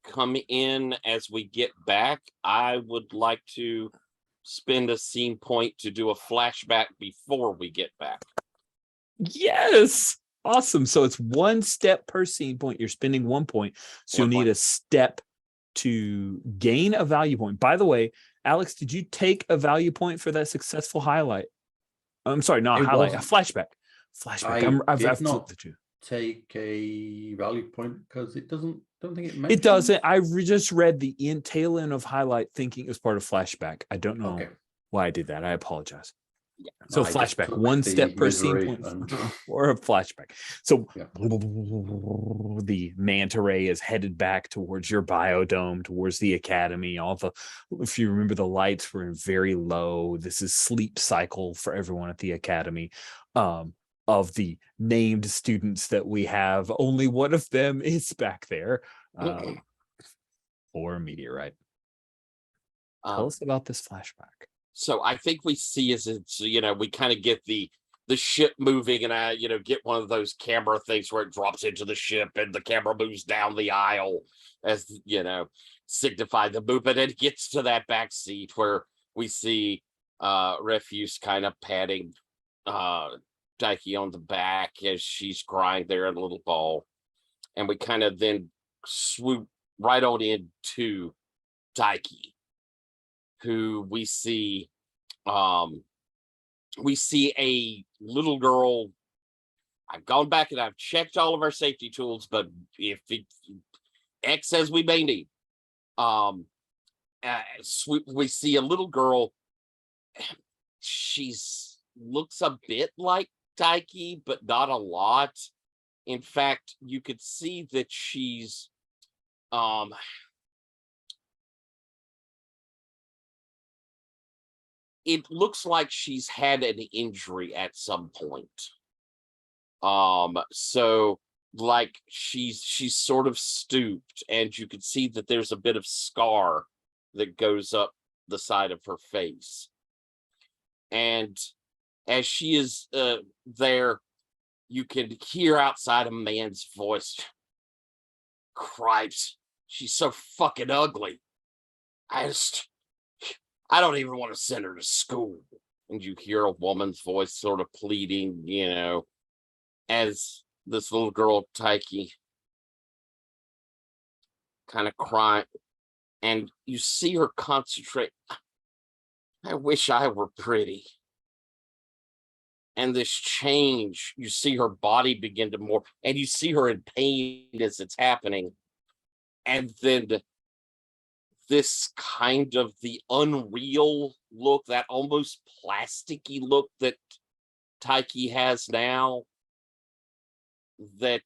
come in as we get back, I would like to spend a scene point to do a flashback before we get back. Yes. Awesome. So it's 1 step per scene point. You're spending 1 point. So you'll 1 need point. a step to gain a value point. By the way, Alex, did you take a value point for that successful highlight? I'm sorry, not It highlight, a wasn't- flashback. Flashback. I've did flipped not the two. take a value point because it doesn't. Don't think it mentions. It doesn't. I just read the tail end of highlight thinking it was part of flashback. I don't know Okay. why I did that. I apologize. So I just flashback, took 1 the step per scene misery point and- or a flashback. So Yeah. the manta ray is headed back towards your biodome, towards the academy. If you remember, the lights were very low. This is sleep cycle for everyone at the academy. Of the named students that we have, only one of them is back there. Or a meteorite. Tell us about this flashback. So I think we see as it's, we kind of get the ship moving, and I, get one of those camera things where it drops into the ship and the camera moves down the aisle as, signify the movement. And it gets to that back seat where we see Refuse kind of patting Daiki on the back as she's crying there in a little ball. And we kind of then swoop right on into Daiki, who we see a little girl. I've gone back and I've checked all of our safety tools, but if X says we may need, we see a little girl. She's looks a bit like Daiki, but not a lot. In fact, you could see that she's it looks like she's had an injury at some point. So like she's sort of stooped, and you can see that there's a bit of scar that goes up the side of her face. And as she is there, you can hear outside a man's voice. Cripes, she's so fucking ugly. I don't even want to send her to school. And you hear a woman's voice sort of pleading, as this little girl, Taiki, kind of crying. And you see her concentrate. I wish I were pretty. And this change, you see her body begin to morph, and you see her in pain as it's happening. And then this kind of the unreal look, that almost plasticky look that Taiki has now, that,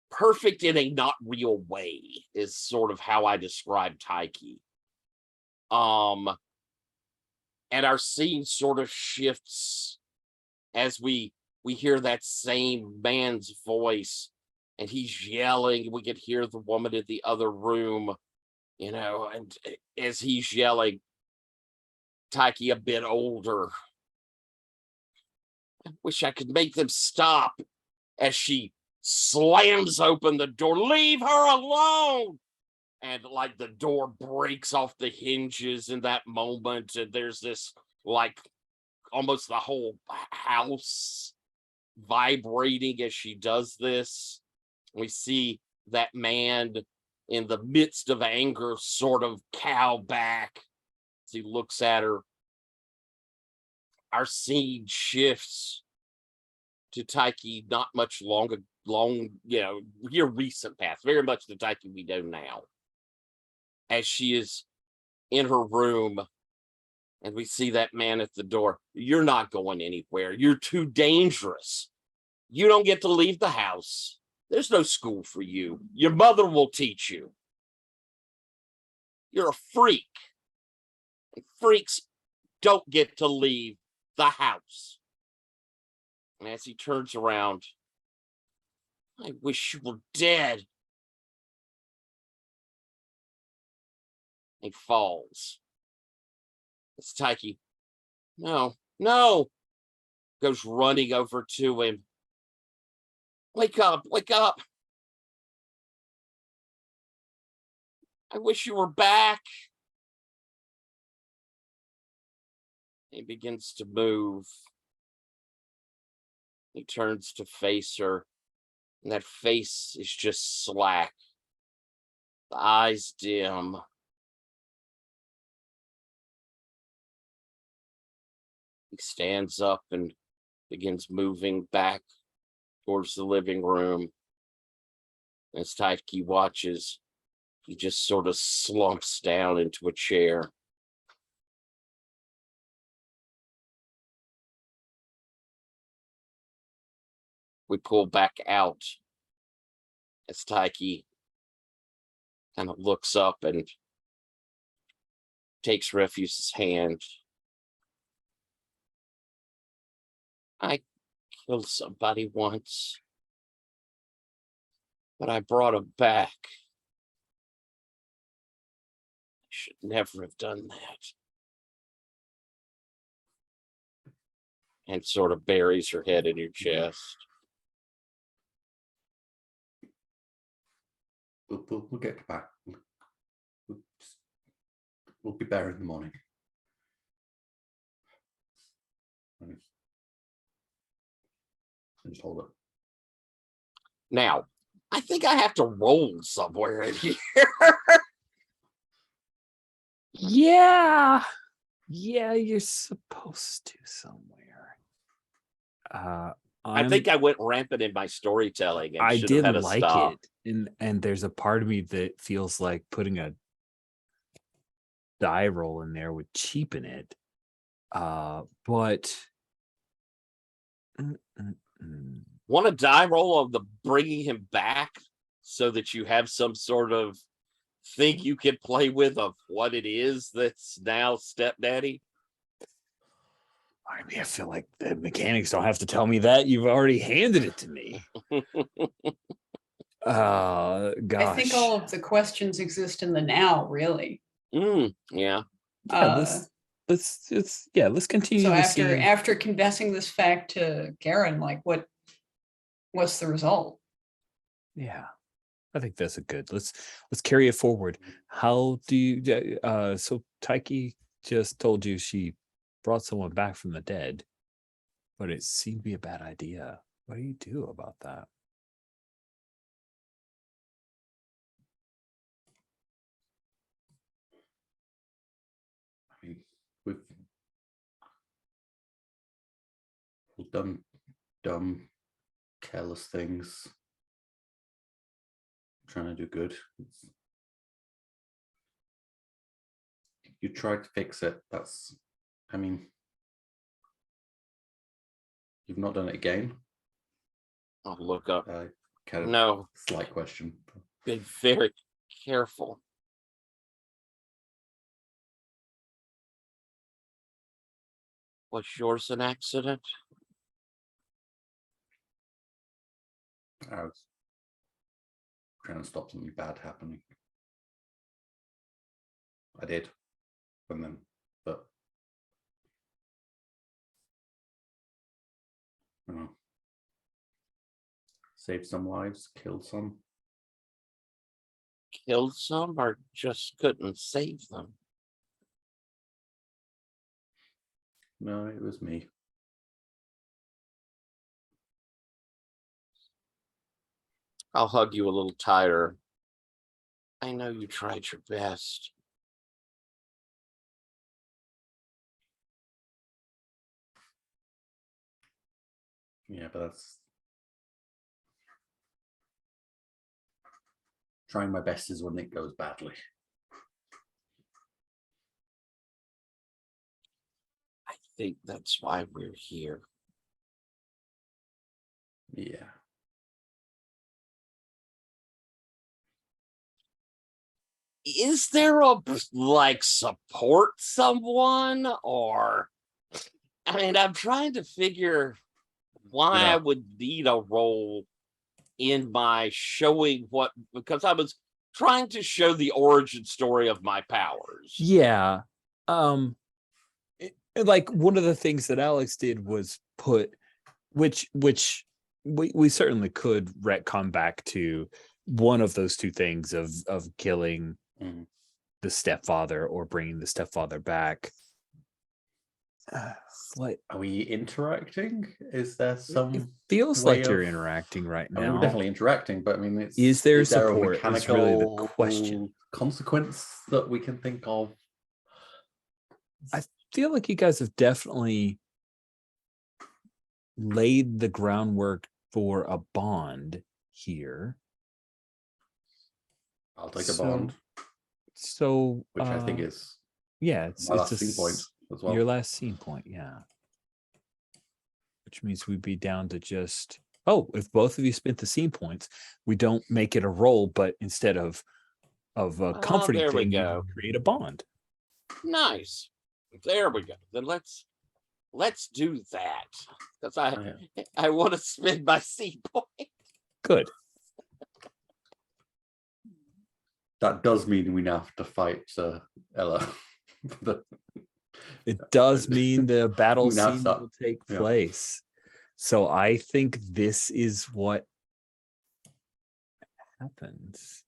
perfect in a not real way is sort of how I describe Taiki. And our scene sort of shifts as we hear that same man's voice, and he's yelling. We could hear the woman in the other room, and as he's yelling, Taiki, a bit older, I wish I could make them stop, as she slams open the door. Leave her alone. And like the door breaks off the hinges in that moment, and there's this like almost the whole house vibrating as she does this. We see that man in the midst of anger sort of cow back as he looks at her. Our scene shifts to Taiki not much your recent past, very much the Taiki we know now, as she is in her room, and we see that man at the door. You're not going anywhere. You're too dangerous. You don't get to leave the house. There's no school for you. Your mother will teach you. You're a freak. And freaks don't get to leave the house. And as he turns around, I wish you were dead. He falls. It's Taiki. No. Goes running over to him. Wake up. I wish you were back. He begins to move. He turns to face her, and that face is just slack. The eyes dim. He stands up and begins moving back towards the living room. As Taiki watches, he just sort of slumps down into a chair. We pull back out as Taiki kind of looks up and takes Refuse's hand. I killed somebody once, but I brought him back. I should never have done that. And sort of buries her head in your chest. We'll get back. We'll be better in the morning. Just hold it. Now, I think I have to roll somewhere in here. Yeah, you're supposed to somewhere. I think I went rampant in my storytelling. And I should have did had a like stop. it, and there's a part of me that feels like putting a die roll in there would cheapen it. But Want a die roll of the bringing him back so that you have some sort of thing you can play with of what it is that's now stepdaddy? I mean, I feel like the mechanics don't have to tell me that. You've already handed it to me. Gosh. I think all of the questions exist in the now, really. Yeah. Yeah, let's continue. So the scene. after confessing this fact to Garen, like what's the result? Yeah, I think that's a good. Let's carry it forward. How do you? So Taiki just told you she brought someone back from the dead, but it seemed to be a bad idea. What do you do about that? I mean, we've done dumb, careless things. Trying to do good. You tried to fix it. That's, I mean, you've not done it again. I'll look up. Kind of No, slight question. be very careful. Was yours an accident? I was trying to stop something bad happening. I did, and then, but you know, saved some lives, killed some. Killed some or just couldn't save them? No, it was me. I'll hug you a little tighter. I know you tried your best. Yeah, but that's trying my best is when it goes badly. I think that's why we're here. Yeah. Is there a like support someone, or I mean, I'm trying to figure why I would need a role in my showing what, because I was trying to show the origin story of my powers. Yeah. Like one of the things that Alex did was put, which we certainly could retcon back to one of those two things of killing the stepfather or bringing the stepfather back. What Are we interacting? Is there some? it feels way like you're of- interacting right I mean, now. we're definitely interacting, but I mean, it's Is there a support is really the mechanical question. consequence that we can think of? I feel like you guys have definitely laid the groundwork for a bond here. I'll take a So- bond, So which I think is yeah, it's my last a scene point as well. your last scene point, yeah. Which means we'd be down to just if both of you spent the scene points, we don't make it a roll, but instead of a comforting there we thing, go. we create a bond. Nice. There we go. Then let's do that. Because I want to spend my seed point. Good. That does mean we now have to fight Ella. It does mean the battle We now scene start- will take yeah. place. So I think this is what happens.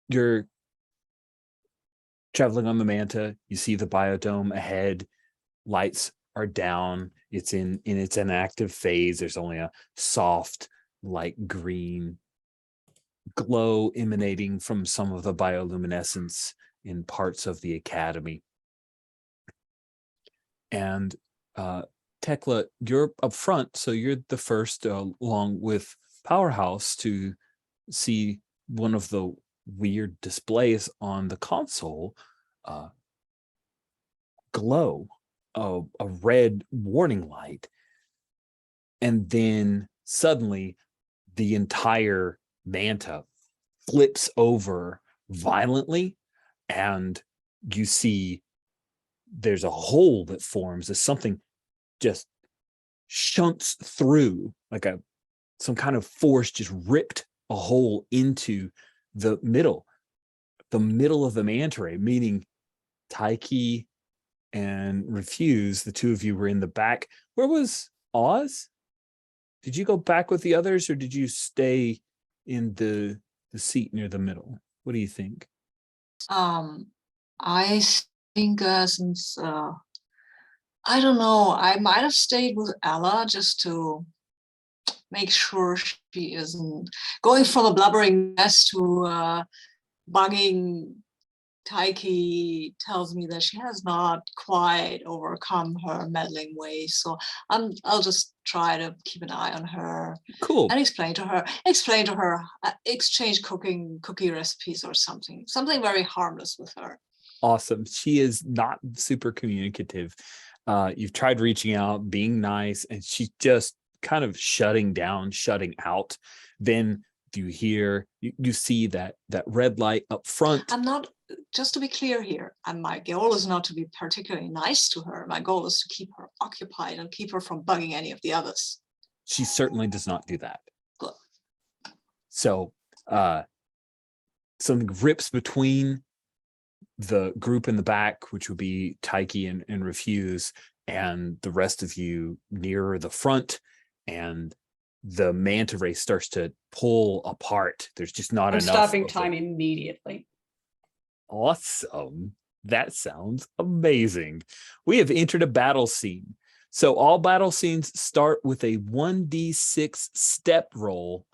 You're traveling on the Manta. You see the biodome ahead. Lights are down. It's in its inactive phase. There's only a soft, light green glow emanating from some of the bioluminescence in parts of the academy. And Tekla, you're up front, so you're the first, along with Powerhouse, to see one of the weird displays on the console glow a red warning light, and then suddenly the entire Manta flips over violently, and you see there's a hole that forms as something just shunts through, like some kind of force just ripped a hole into the middle of the manta ray, meaning Taiki and Refuse, the two of you were in the back. Where was Oz? did you go back with the others or did you stay in the seat near the middle? What do you think? I think since I don't know, I might have stayed with Ella just to make sure she isn't going from a blubbering mess to bugging. Taiki tells me that she has not quite overcome her meddling ways, so I'll just try to keep an eye on her. Cool. And explain to her, exchange cookie recipes or something very harmless with her. Awesome. She is not super communicative. You've tried reaching out, being nice, and she's just kind of shutting down, shutting out. Then you see that red light up front. I'm not, just to be clear here, and my goal is not to be particularly nice to her. My goal is to keep her occupied and keep her from bugging any of the others. She certainly does not do that. Good. So something rips between the group in the back, which would be Taiki and Refuse, and the rest of you nearer the front, and the manta ray starts to pull apart. There's just not I'm enough. stopping time immediately. Awesome. That sounds amazing. We have entered a battle scene. So all battle scenes start with a 1d6 step roll.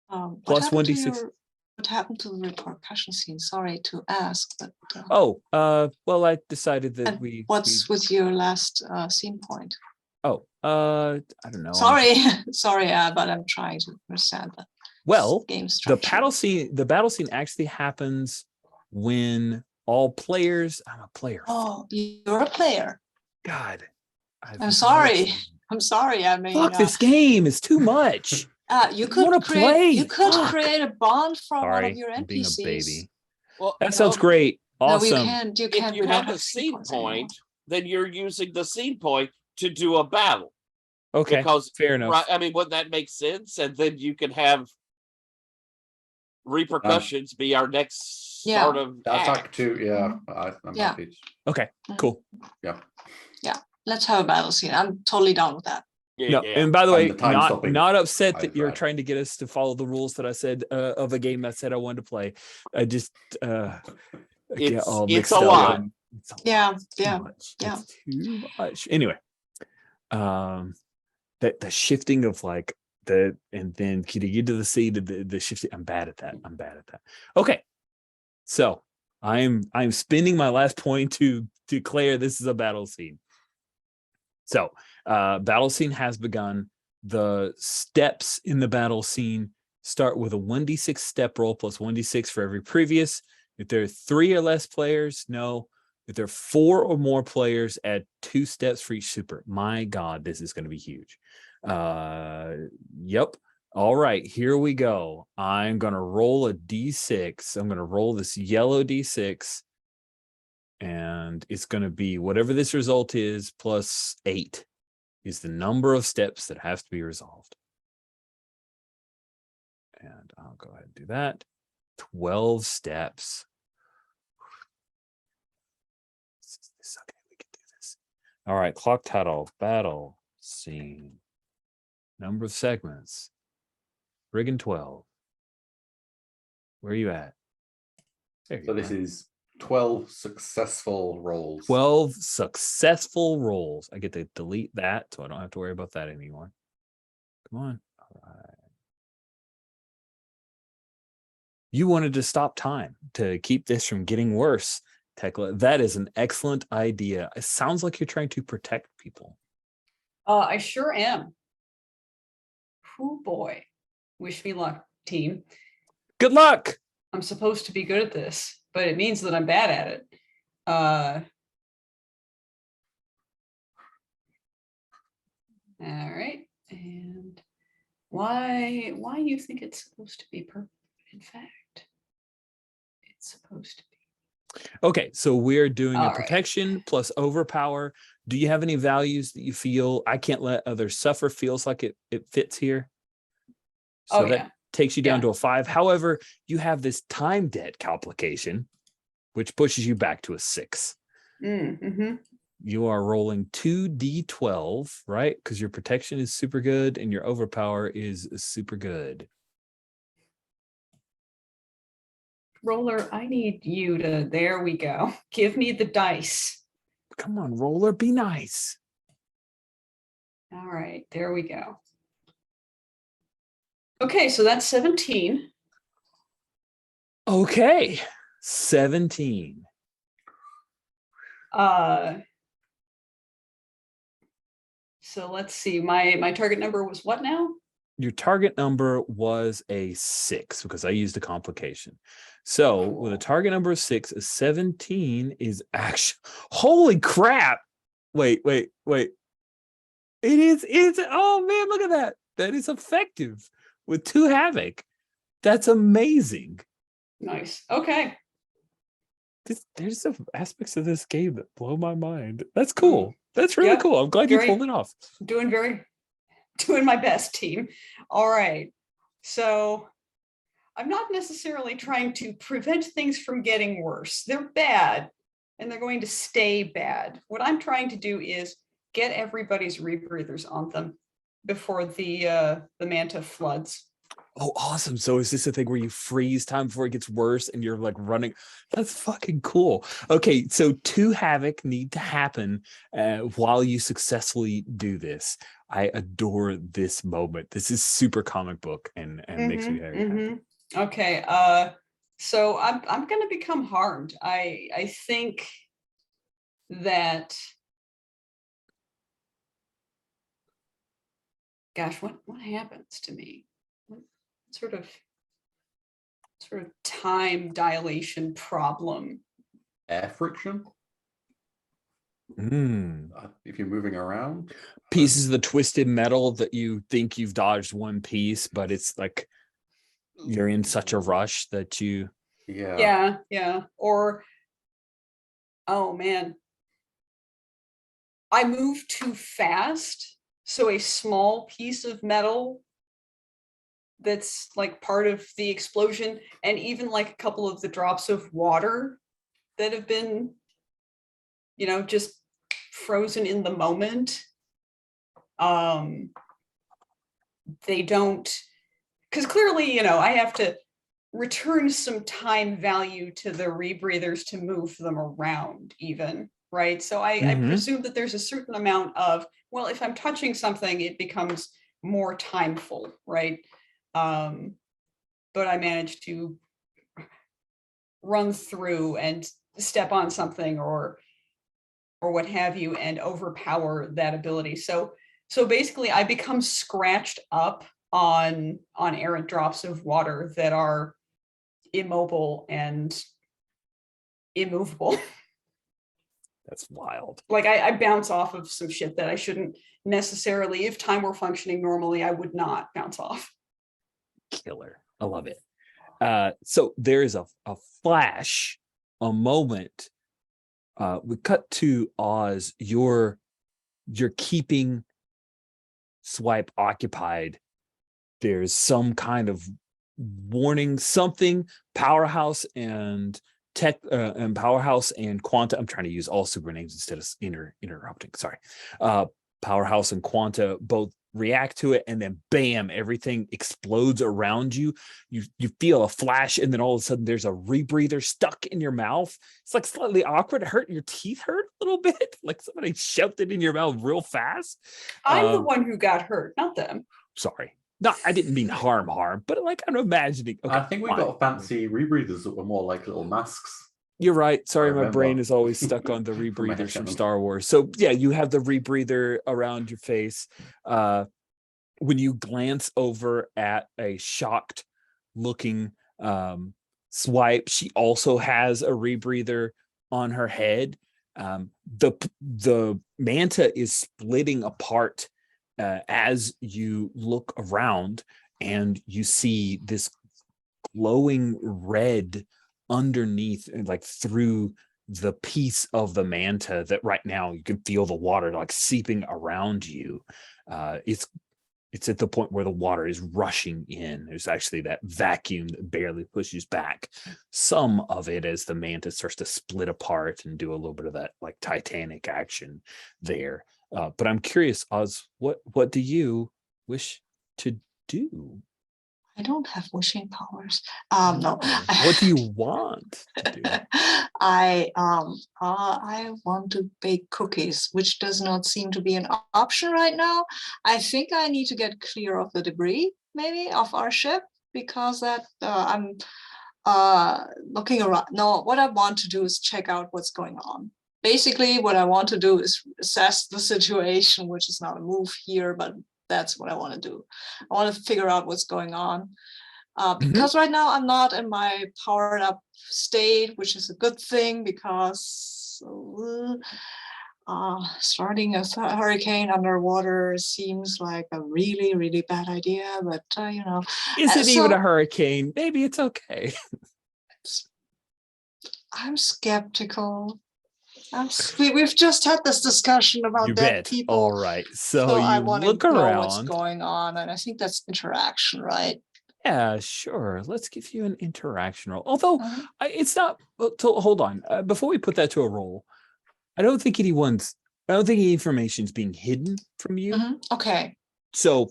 Plus 1d6. What happened to the repercussion scene? Sorry to ask, but well, I decided that what's with your last scene point? I don't know. Sorry, but I'm trying to understand that. Well, game structure. the battle scene actually happens when all players. I'm a player. Oh, you're a player. God, I'm sorry. I mean, fuck this game is too much. You could create a bond from one Sorry, of your NPCs. being a baby. Well, That sounds great. Awesome. No, you can't. If you have a scene point, then you're using the scene point to do a battle. Okay, because fair enough. Right, I mean, wouldn't that make sense? And then you can have repercussions be our next sort of That's act. act 2. Yeah, I'm happy. Okay, cool. Yeah. Let's have a battle scene. I'm totally down with that. No, and by the way, the time stopping not upset that I've you're read. trying to get us to follow the rules that I said of a game that said I wanted to play. I just get all It's mixed a up. lot. It's a lot. Yeah, It's too yeah, much. yeah. It's too much. Anyway, that the shifting of like and then can you get to the sea to the shifting? I'm bad at that. Okay, so I'm spending my last point to declare this is a battle scene. So battle scene has begun. The steps in the battle scene start with a 1d6 step roll plus 1d6 for every previous. If there are 3 or less players, no. If there are 4 or more players, add 2 steps for each super. My God, this is going to be huge. Yep. All right, here we go. I'm going to roll a d6. I'm going to roll this yellow d6. And it's going to be whatever this result is plus 8 is the number of steps that have to be resolved. And I'll go ahead and do that. 12 steps. Okay, we can do this. All right, clock title, battle scene. Number of segments. Brigand 12. Where are you at? There So you this are. is 12 successful rolls. 12 successful rolls. I get to delete that, so I don't have to worry about that anymore. Come on. All right. You wanted to stop time to keep this from getting worse, Tekla. That is an excellent idea. It sounds like you're trying to protect people. I sure am. Oh boy. Wish me luck, team. Good luck. I'm supposed to be good at this, but it means that I'm bad at it. All right. And why you think it's supposed to be purple? In fact, it's supposed to be. Okay, so we're doing All a right. protection plus overpower. Do you have any values that you feel I can't let others suffer feels like it fits here? So Oh, that yeah. takes you down Yeah. to a 5. However, you have this time debt complication, which pushes you back to a 6. Mm-hmm. You are rolling 2d12, right? Because your protection is super good and your overpower is super good. Roller, I need you to, there we go. Give me the dice. Come on, roller, be nice. All right, there we go. Okay, so that's 17. Okay, 17. So let's see. My target number was what now? Your target number was a 6 because I used a complication. So with a target number of 6, a 17 is actually, holy crap. Wait. It is, oh man, look at that. That is effective with 2 havoc. That's amazing. Nice. Okay. There's some aspects of this game that blow my mind. That's cool. That's really Yeah, cool. I'm glad you very- pulled it off. Doing my best, team. All right. So I'm not necessarily trying to prevent things from getting worse. They're bad and they're going to stay bad. What I'm trying to do is get everybody's rebreathers on them before the manta floods. Oh, awesome. So is this a thing where you freeze time before it gets worse and you're like running? That's fucking cool. Okay, so 2 havoc need to happen while you successfully do this. I adore this moment. This is super comic book and makes me very happy. Okay, so I'm gonna become harmed. I think that, gosh, what happens to me? What sort of time dilation problem? Air friction. Mm. If you're moving around, Pieces of the twisted metal that you think you've dodged one piece, but it's like you're in such a rush that you. Yeah. Or, oh man, I move too fast, so a small piece of metal that's like part of the explosion, and even like a couple of the drops of water that have been, just frozen in the moment. They don't, because clearly, I have to return some time value to the rebreathers to move them around even, right? So I Mhm. presume that there's a certain amount of, well, if I'm touching something, it becomes more timeful, right? But I managed to run through and step on something or what have you and overpower that ability. So basically I become scratched up on errant drops of water that are immobile and immovable. That's wild. Like I bounce off of some shit that I shouldn't necessarily, if time were functioning normally, I would not bounce off. Killer. I love it. So there is a flash, a moment. We cut to Oz. You're keeping Swipe occupied. There's some kind of warning, something. Powerhouse and Powerhouse and Quanta. I'm trying to use all super names instead of interrupting. Sorry. Powerhouse and Quanta both react to it, and then bam, everything explodes around you. You feel a flash, and then all of a sudden there's a rebreather stuck in your mouth. It's like slightly awkward. Your teeth hurt a little bit, like somebody shoved it in your mouth real fast. I'm the one who got hurt, not them. Sorry. No, I didn't mean harm, but like I'm imagining. Okay, I think we got fancy rebreathers that were more like little masks. You're right. Sorry, my remember. brain is always stuck on the From rebreathers from Ancient. Star Wars. So yeah, you have the rebreather around your face. When you glance over at a shocked looking Swipe, she also has a rebreather on her head. The manta is splitting apart as you look around, and you see this glowing red underneath, and like through the piece of the manta that right now you can feel the water like seeping around you. It's it's at the point where the water is rushing in. There's actually that vacuum that barely pushes back some of it as the manta starts to split apart and do a little bit of that like Titanic action there. But I'm curious, Oz, what do you wish to do? I don't have wishing powers. No. What do you want to do? I want to bake cookies, which does not seem to be an option right now. I think I need to get clear of the debris, maybe, of our ship, because that I'm looking around. No, what I want to do is check out what's going on. Basically, what I want to do is assess the situation, which is not a move here, but that's what I want to do. I want to figure out what's going on. Because right now I'm not in my powered up state, which is a good thing, because starting a hurricane underwater seems like a really, really bad idea. But you know, is it even a hurricane? Maybe it's okay. I'm skeptical. We've just had this discussion about dead people. All right. So you I want look to know around. what's going on, and I think that's interaction, right? Yeah, sure. Let's give you an interaction roll. Although it's not. Hold on. Before we put that to a roll, I don't think any information is being hidden from you. Okay. So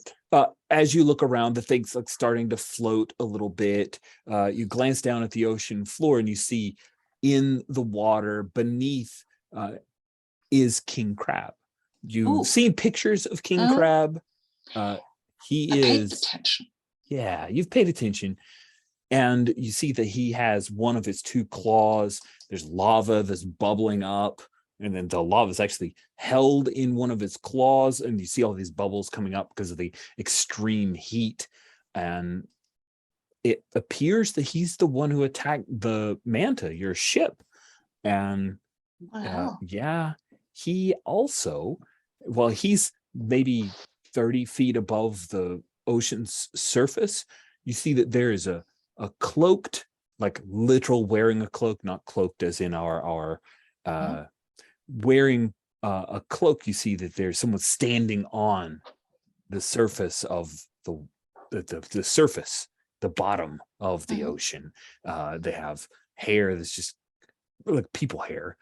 as you look around, the thing's like starting to float a little bit. You glance down at the ocean floor and you see in the water beneath is King Crab. You've seen pictures of King Crab. He I is. paid attention. Yeah, you've paid attention. And you see that he has one of his two claws. There's lava that's bubbling up. And then the lava is actually held in one of his claws. And you see all these bubbles coming up because of the extreme heat. And it appears that he's the one who attacked the manta, your ship. And yeah, he also, well, he's maybe 30 feet above the ocean's surface. You see that there is a cloaked, like literal wearing a cloak, not cloaked as in our wearing a cloak. You see that there's someone standing on the surface of the surface, the bottom of the ocean. They have hair that's just like people hair,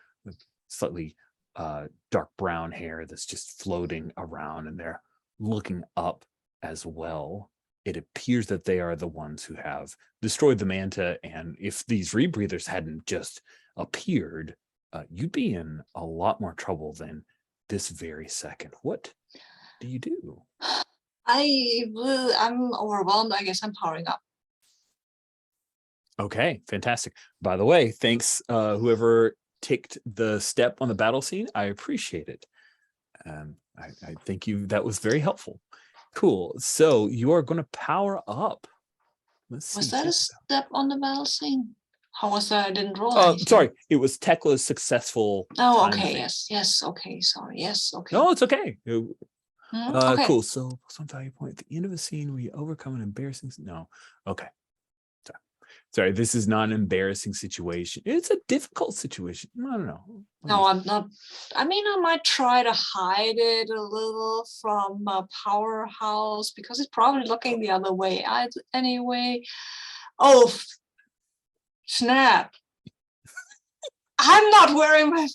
slightly dark brown hair that's just floating around, and they're looking up as well. It appears that they are the ones who have destroyed the manta, and if these rebreathers hadn't just appeared, you'd be in a lot more trouble than this very second. What do you do? I'm overwhelmed. I guess I'm powering up. Okay, fantastic. By the way, thanks whoever ticked the step on the battle scene. I appreciate it. I think that was very helpful. Cool. So you are going to power up. Let's see. Was that a step on the battle scene? How was that? I didn't roll. Sorry, it was Tekla's successful. Oh, okay. Yes. Okay. Sorry. Yes. Okay. No, it's okay. Okay. Cool. So some value point at the end of a scene where you overcome an embarrassing. No. Okay. Sorry, this is not an embarrassing situation. It's a difficult situation. I don't know. No, I'm not. I mean, I might try to hide it a little from Powerhouse because it's probably looking the other way. Anyway. Oh, snap. I'm not wearing my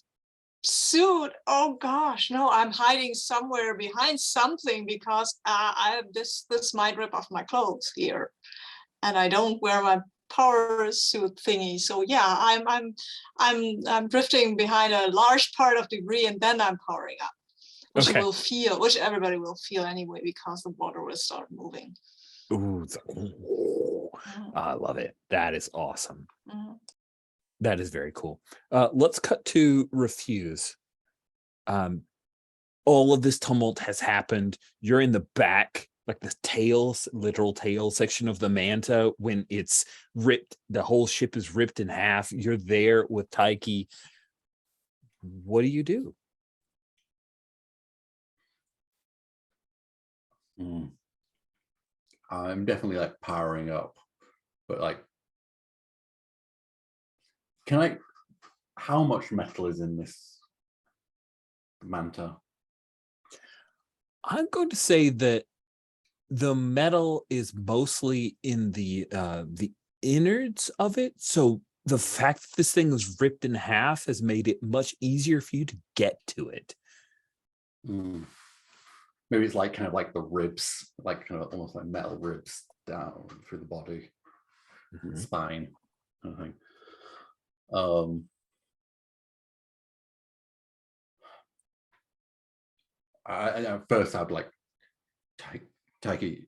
suit. Oh gosh, no, I'm hiding somewhere behind something because I have this might rip off my clothes here, and I don't wear my power suit thingy. So yeah, I'm drifting behind a large part of debris, and then I'm powering up, which which everybody will feel anyway because the water will start moving. Ooh, I love it. That is awesome. That is very cool. Let's cut to Refuse. All of this tumult has happened. You're in the back, like the literal tail section of the manta when it's ripped. The whole ship is ripped in half. You're there with Taiki. What do you do? I'm definitely like powering up, but like, how much metal is in this manta? I'm going to say that the metal is mostly in the innards of it. So the fact that this thing was ripped in half has made it much easier for you to get to it. Mm. Maybe it's like kind of like the ribs, like kind of almost like metal ribs down through the body, and the spine, kind of thing. At first I'd like, Taiki,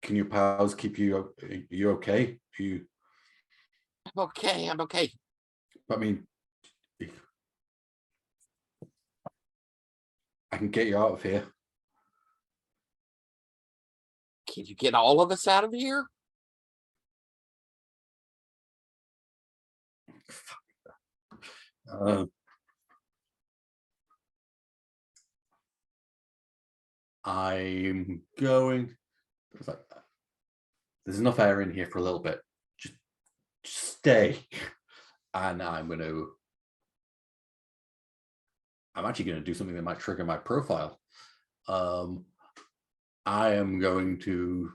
can your powers keep you? Are you okay? I'm okay. I'm okay. I mean, I can get you out of here. Can you get all of us out of here? I'm going. It's like, there's enough air in here for a little bit. Just stay. And I'm actually going to do something that might trigger my profile. I am going to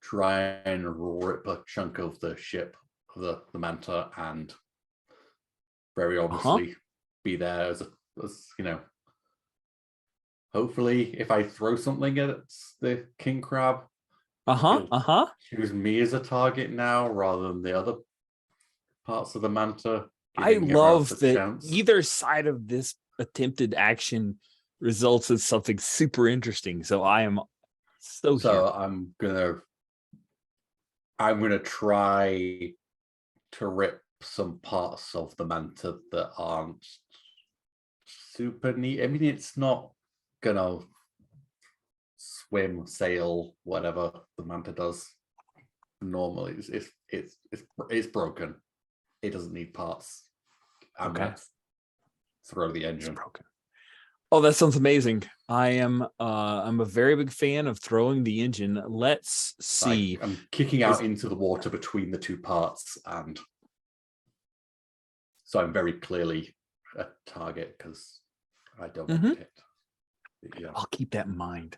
try and rip a chunk of the ship, of the Manta, and very obviously be there as you know. Hopefully, if I throw something at the king crab, choose me as a target now rather than the other parts of the Manta. I love that chance. either side of this attempted action results in something super interesting. So I am so here. I'm gonna try to rip some parts of the Manta that aren't super neat. I mean, it's not gonna swim, sail, whatever the Manta does normally. It's broken. It doesn't need parts. I'm gonna throw the engine. It's broken. Oh, that sounds amazing. I'm a very big fan of throwing the engine. Let's see. I'm kicking out into the water between the two parts, and so I'm very clearly a target because I don't want to hit. Yeah. I'll keep that in mind.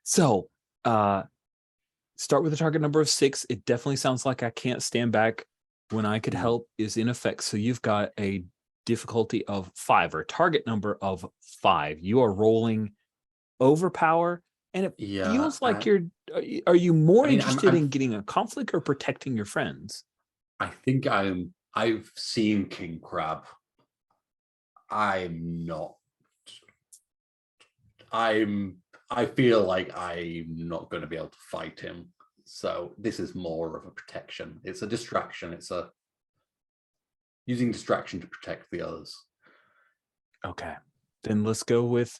So start with a target number of 6. It definitely sounds like I can't stand back when I could help is in effect. So you've got a difficulty of 5, or target number of 5. You are rolling overpower, and it feels like are you more interested in getting a conflict or protecting your friends? I think I've seen King Crab. I feel like I'm not going to be able to fight him. So this is more of a protection. It's a distraction. It's using distraction to protect the others. Okay, then let's go with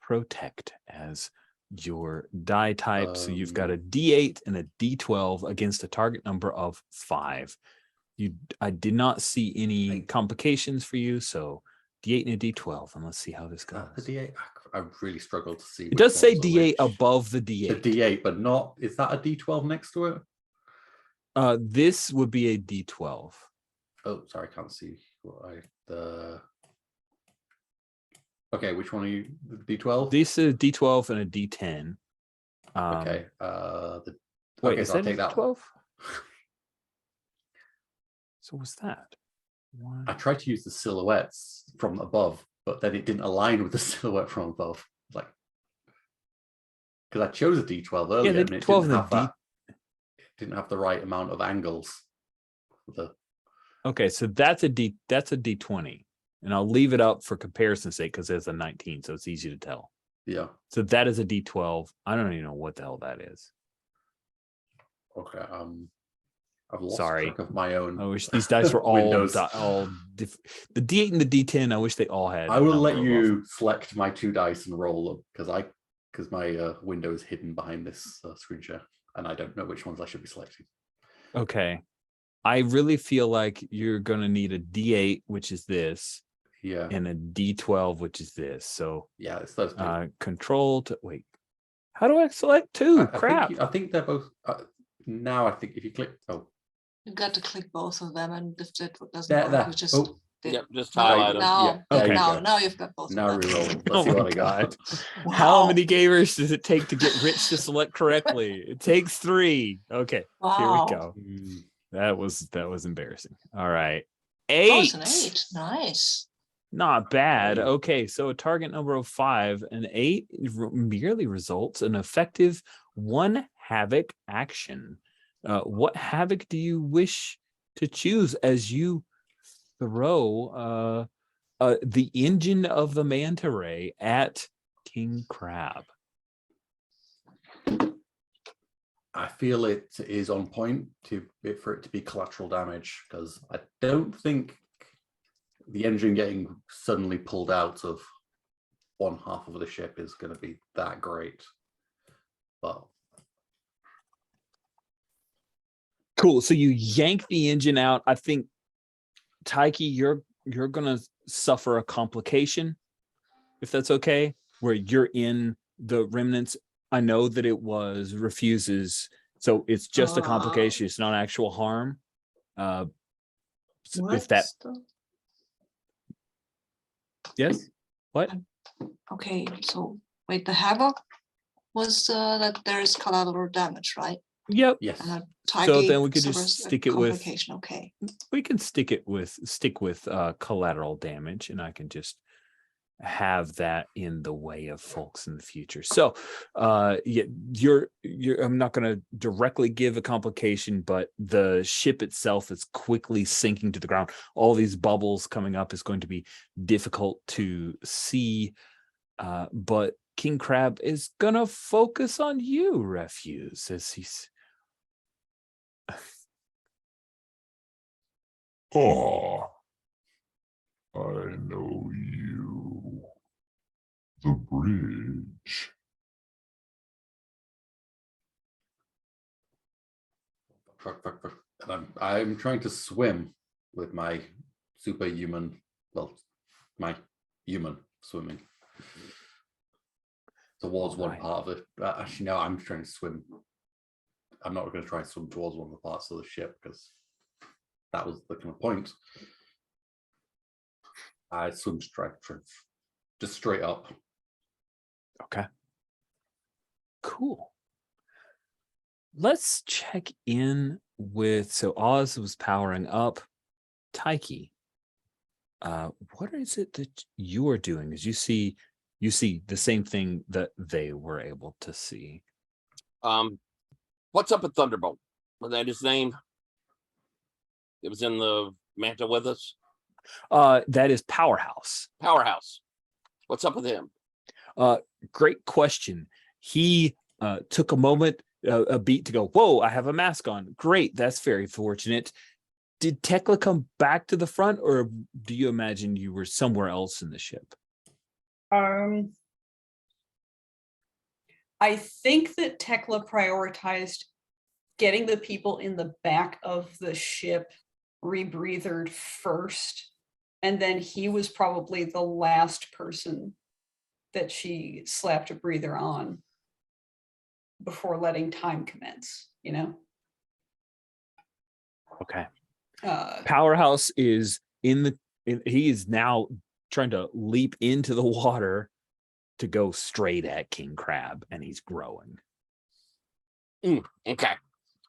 protect as your die type. So you've got a D8 and a D12 against a target number of 5. I did not see any complications for you, so D8 and a D12, and let's see how this goes. The D8, I really struggle to see. It does say D8 above the D8. The D8, but not. Is that a D12 next to it? This would be a D12. Oh, sorry, I can't see. Okay, which one are you? The D12? This is a D12 and a D10. Okay. Wait, is that a D12? So what's that? I tried to use the silhouettes from above, but then it didn't align with the silhouette from above. Like, because I chose a D12 earlier, the and it didn't have the right amount of angles. Okay, so that's a D20, and I'll leave it up for comparison's sake because there's a 19, so it's easy to tell. Yeah. So that is a D12. I don't even know what the hell that is. Okay. I've lost Sorry. track of my own. I wish these dice were all the D8 and the D10. I wish they all had. I will let you select my 2 dice and roll them because my window is hidden behind this screen share, and I don't know which ones I should be selecting. Okay. I really feel like you're going to need a D8, which is this. Yeah. And a D12, which is this. So yeah, it's those two. Control to wait. How do I select 2? Crap. I think they're both. Now I think if you click, You've got to click both of them, and if it doesn't work, you just Yep, just No, highlight them. now, Yeah, there okay. you now, go. now you've got both. of Now them. reroll. Let's Oh see my what I got. God. How Wow. many gamers does it take to get Rich to select correctly? It takes 3. Okay, here we Wow. go. Mm, That was embarrassing. All right. Oh, it's 8. an 8. Nice. Not bad. Eight. Okay, so a target number of 5, an 8 merely results in effective 1 havoc action. What havoc do you wish to choose as you throw the engine of the manta ray at King Crab? I feel it is on point for it to be collateral damage because I don't think the engine getting suddenly pulled out of one half of the ship is going to be that great. But Cool. So you yank the engine out. I think Taiki, you're gonna suffer a complication, if that's okay, where you're in the remnants. I know that it was refuses, so it's just a complication. It's not actual harm. If that, yes, what? Okay, so wait, the havoc was that there's collateral damage, right? Yep. yes, And So then we could just suffers a stick it with. complication. Okay. We can stick with collateral damage, and I can just have that in the way of folks in the future. So yeah, you're I'm not going to directly give a complication, but the ship itself is quickly sinking to the ground. All these bubbles coming up is going to be difficult to see, but King Crab is gonna focus on you, Refuse, as he's Ah, I know you. The bridge. and I'm trying to swim with my superhuman, well, my human swimming towards one Alright. part of it. Actually, no, I'm trying to swim. I'm not going to try and swim towards one of the parts of the ship because that was the kind of point. I swim just straight up. okay. Cool. Let's check in with, so Oz was powering up. Taiki, what is it that you are doing? As you see the same thing that they were able to see. What's up with Thunderbolt? Was that his name? It was in the Manta with us. That is Powerhouse. Powerhouse. What's up with him? Great question. He took a moment, a beat to go, whoa, I have a mask on. Great, that's very fortunate. Did Tekla come back to the front, or do you imagine you were somewhere else in the ship? I think that Tekla prioritized getting the people in the back of the ship rebreathered first, and then he was probably the last person that she slapped a breather on before letting time commence, you know? Okay. Uh, Powerhouse is he is now trying to leap into the water to go straight at King Crab, and he's growing. Okay.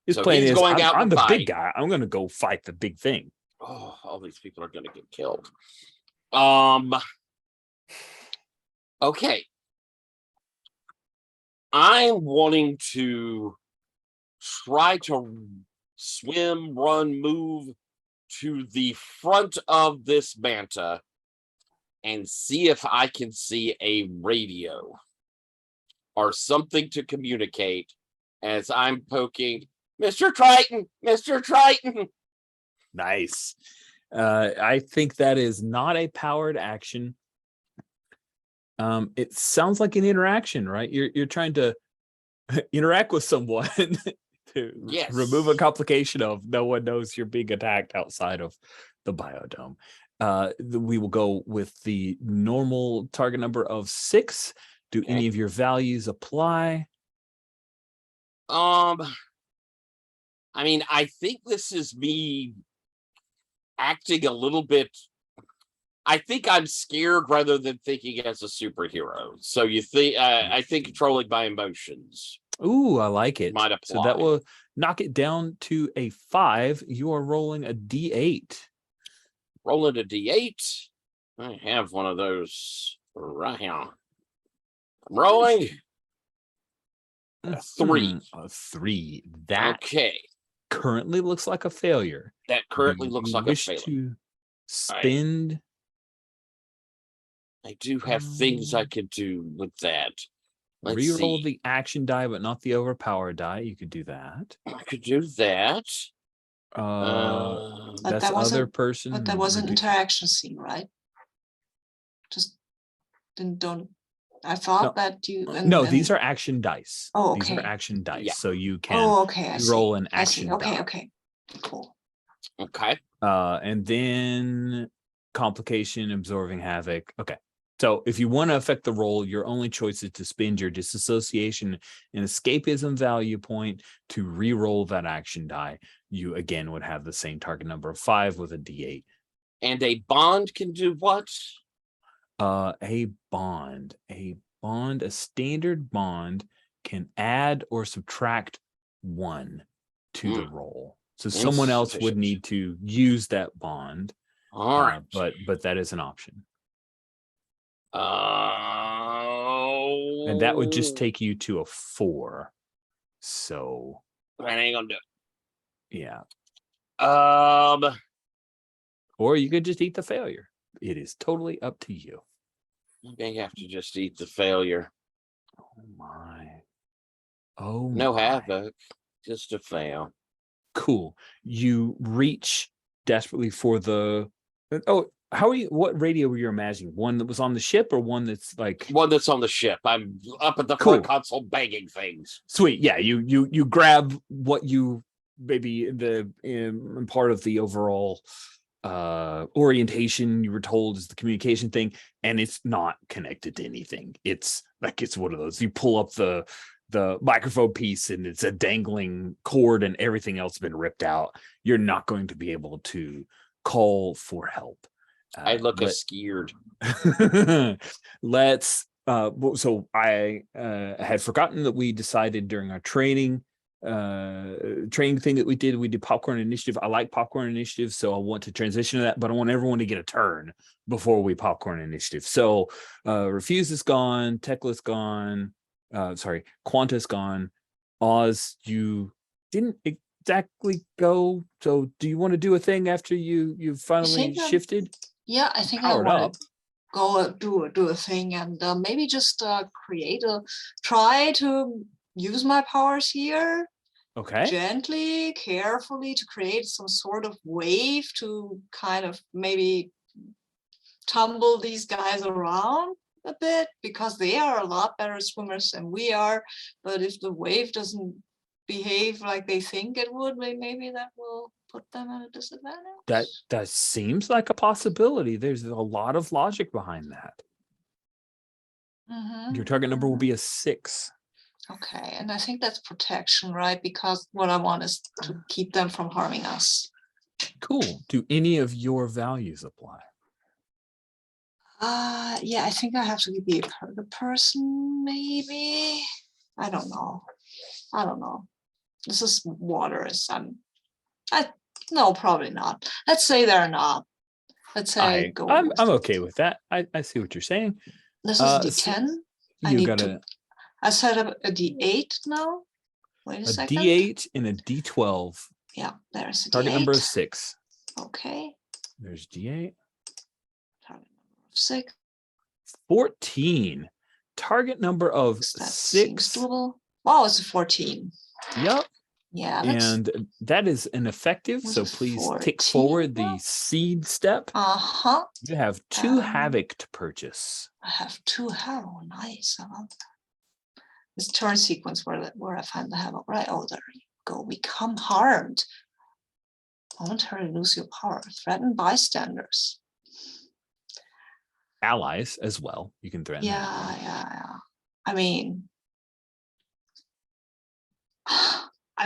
His So plan he's is, going out I'm to the big fight. guy. I'm going to go fight the big thing. Oh, all these people are going to get killed. Okay. I'm wanting to try to swim, run, move to the front of this manta and see if I can see a radio or something to communicate as I'm poking, Mr. Triton, Mr. Triton. Nice. I think that is not a powered action. It sounds like an interaction, right? You're trying to interact with someone to Yes. remove a complication of no one knows you're being attacked outside of the biodome. We will go with the normal target number of 6. Do Okay. any of your values apply? I mean, I think this is me acting a little bit I think I'm scared rather than thinking as a superhero. So you think I think controlling my emotions Ooh, I like it. might apply. So that will knock it down to a 5. You are rolling a D8. Rolling a D8. I have one of those right here. I'm rolling a 3. A 3. That Okay. currently looks like a failure. That currently Do looks you like a wish failure. to spend. I do have things I could do with that. Let's Reroll see. the action die, but not the overpower die. You could do that. I could do that. That's that other wasn't- person. But that was an redu- interaction scene, right? Just don't. I thought No. that you. No, these are action dice. Oh, These okay. are action dice. Yeah. So you can Oh, okay. I roll see. an I see. action Okay, die. okay. Cool. Okay. And then complication, absorbing havoc. Okay. So if you want to affect the roll, your only choice is to spend your disassociation and escapism value point to re-roll that action die. You again would have the same target number of 5 with a D8. And a bond can do what? A standard bond can add or subtract 1 to the roll. So someone else would Insufficient. need to use that bond. All right. But that is an option. Oh. And that would just take you to a 4. So That ain't gonna do yeah. it. Or you could just eat the failure. It is totally up to you. I may have to just eat the failure. Oh my. Oh No my. havoc, just a fail. Cool. You reach desperately for the how are you, what radio were you imagining? One that was on the ship or one that's like One that's on the ship. I'm up at the Cool. front console banging things. sweet? Yeah, you grab what you maybe the part of the overall orientation you were told is the communication thing, and it's not connected to anything. It's like it's one of those you pull up the microphone piece and it's a dangling cord and everything else has been ripped out. You're not going to be able to call for help. I look scared. Let's so I had forgotten that we decided during our training thing that we did popcorn initiative. I like popcorn initiative, so I want to transition to that, but I want everyone to get a turn before we popcorn initiative. So Refuse is gone, Tekla's gone, Quanta's gone. Oz, you didn't exactly go, so do you want to do a thing after you finally shifted? Yeah, I think I Powered want up. to go do a thing and maybe just try to use my powers here. Okay. Gently, carefully to create some sort of wave to kind of maybe tumble these guys around a bit because they are a lot better swimmers than we are. But if the wave doesn't behave like they think it would, maybe that will put them at a disadvantage. That seems like a possibility. There's a lot of logic behind that. Your target number will be a 6. Okay, and I think that's protection, right? Because what I want is to keep them from harming us. Cool. Do any of your values apply? Yeah, I think I have to be the person, maybe. I don't know. This is water. No, probably not. Let's say they're not. Let's say I'm okay with that. I see what you're saying. This is D10. I set up a D8 now. Wait a second. D8 and a D12. Yeah, there's a target D8. number of 6. Okay. There's D8. Target number of 6. 14. Target number of That 6. seems doable. Wow, it's a 14. Yep. Yeah. And that is an effective. So please tick forward the seed step. You have 2 havoc to purchase. I have 2 havoc. Nice. I love that. This turn sequence where I find the havoc. Right. Oh, there you go. Become harmed. Momentarily lose your power. Threaten bystanders. Allies as well. You can threaten. Yeah. I mean,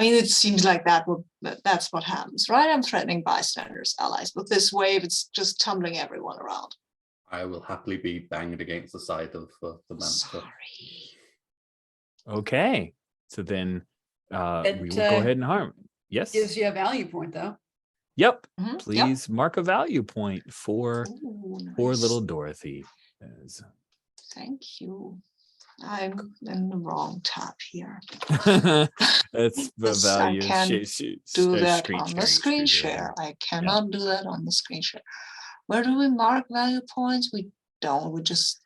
it seems like that's what happens, right? I'm threatening bystanders, allies. With this wave, it's just tumbling everyone around. I will happily be banged against the side of the manta. Sorry. Okay. So then It, we will go ahead and harm. Yes. Gives you a value point though. Yep. Mhm, yep. Please mark a value point for Ooh, poor nice. little Dorothy. As- Thank you. I'm in the wrong tab here. That's the Yes, I value. can Do that screen on the sharing screen is pretty share. I cannot do that on the screen share. Where do we mark value points? We don't. We just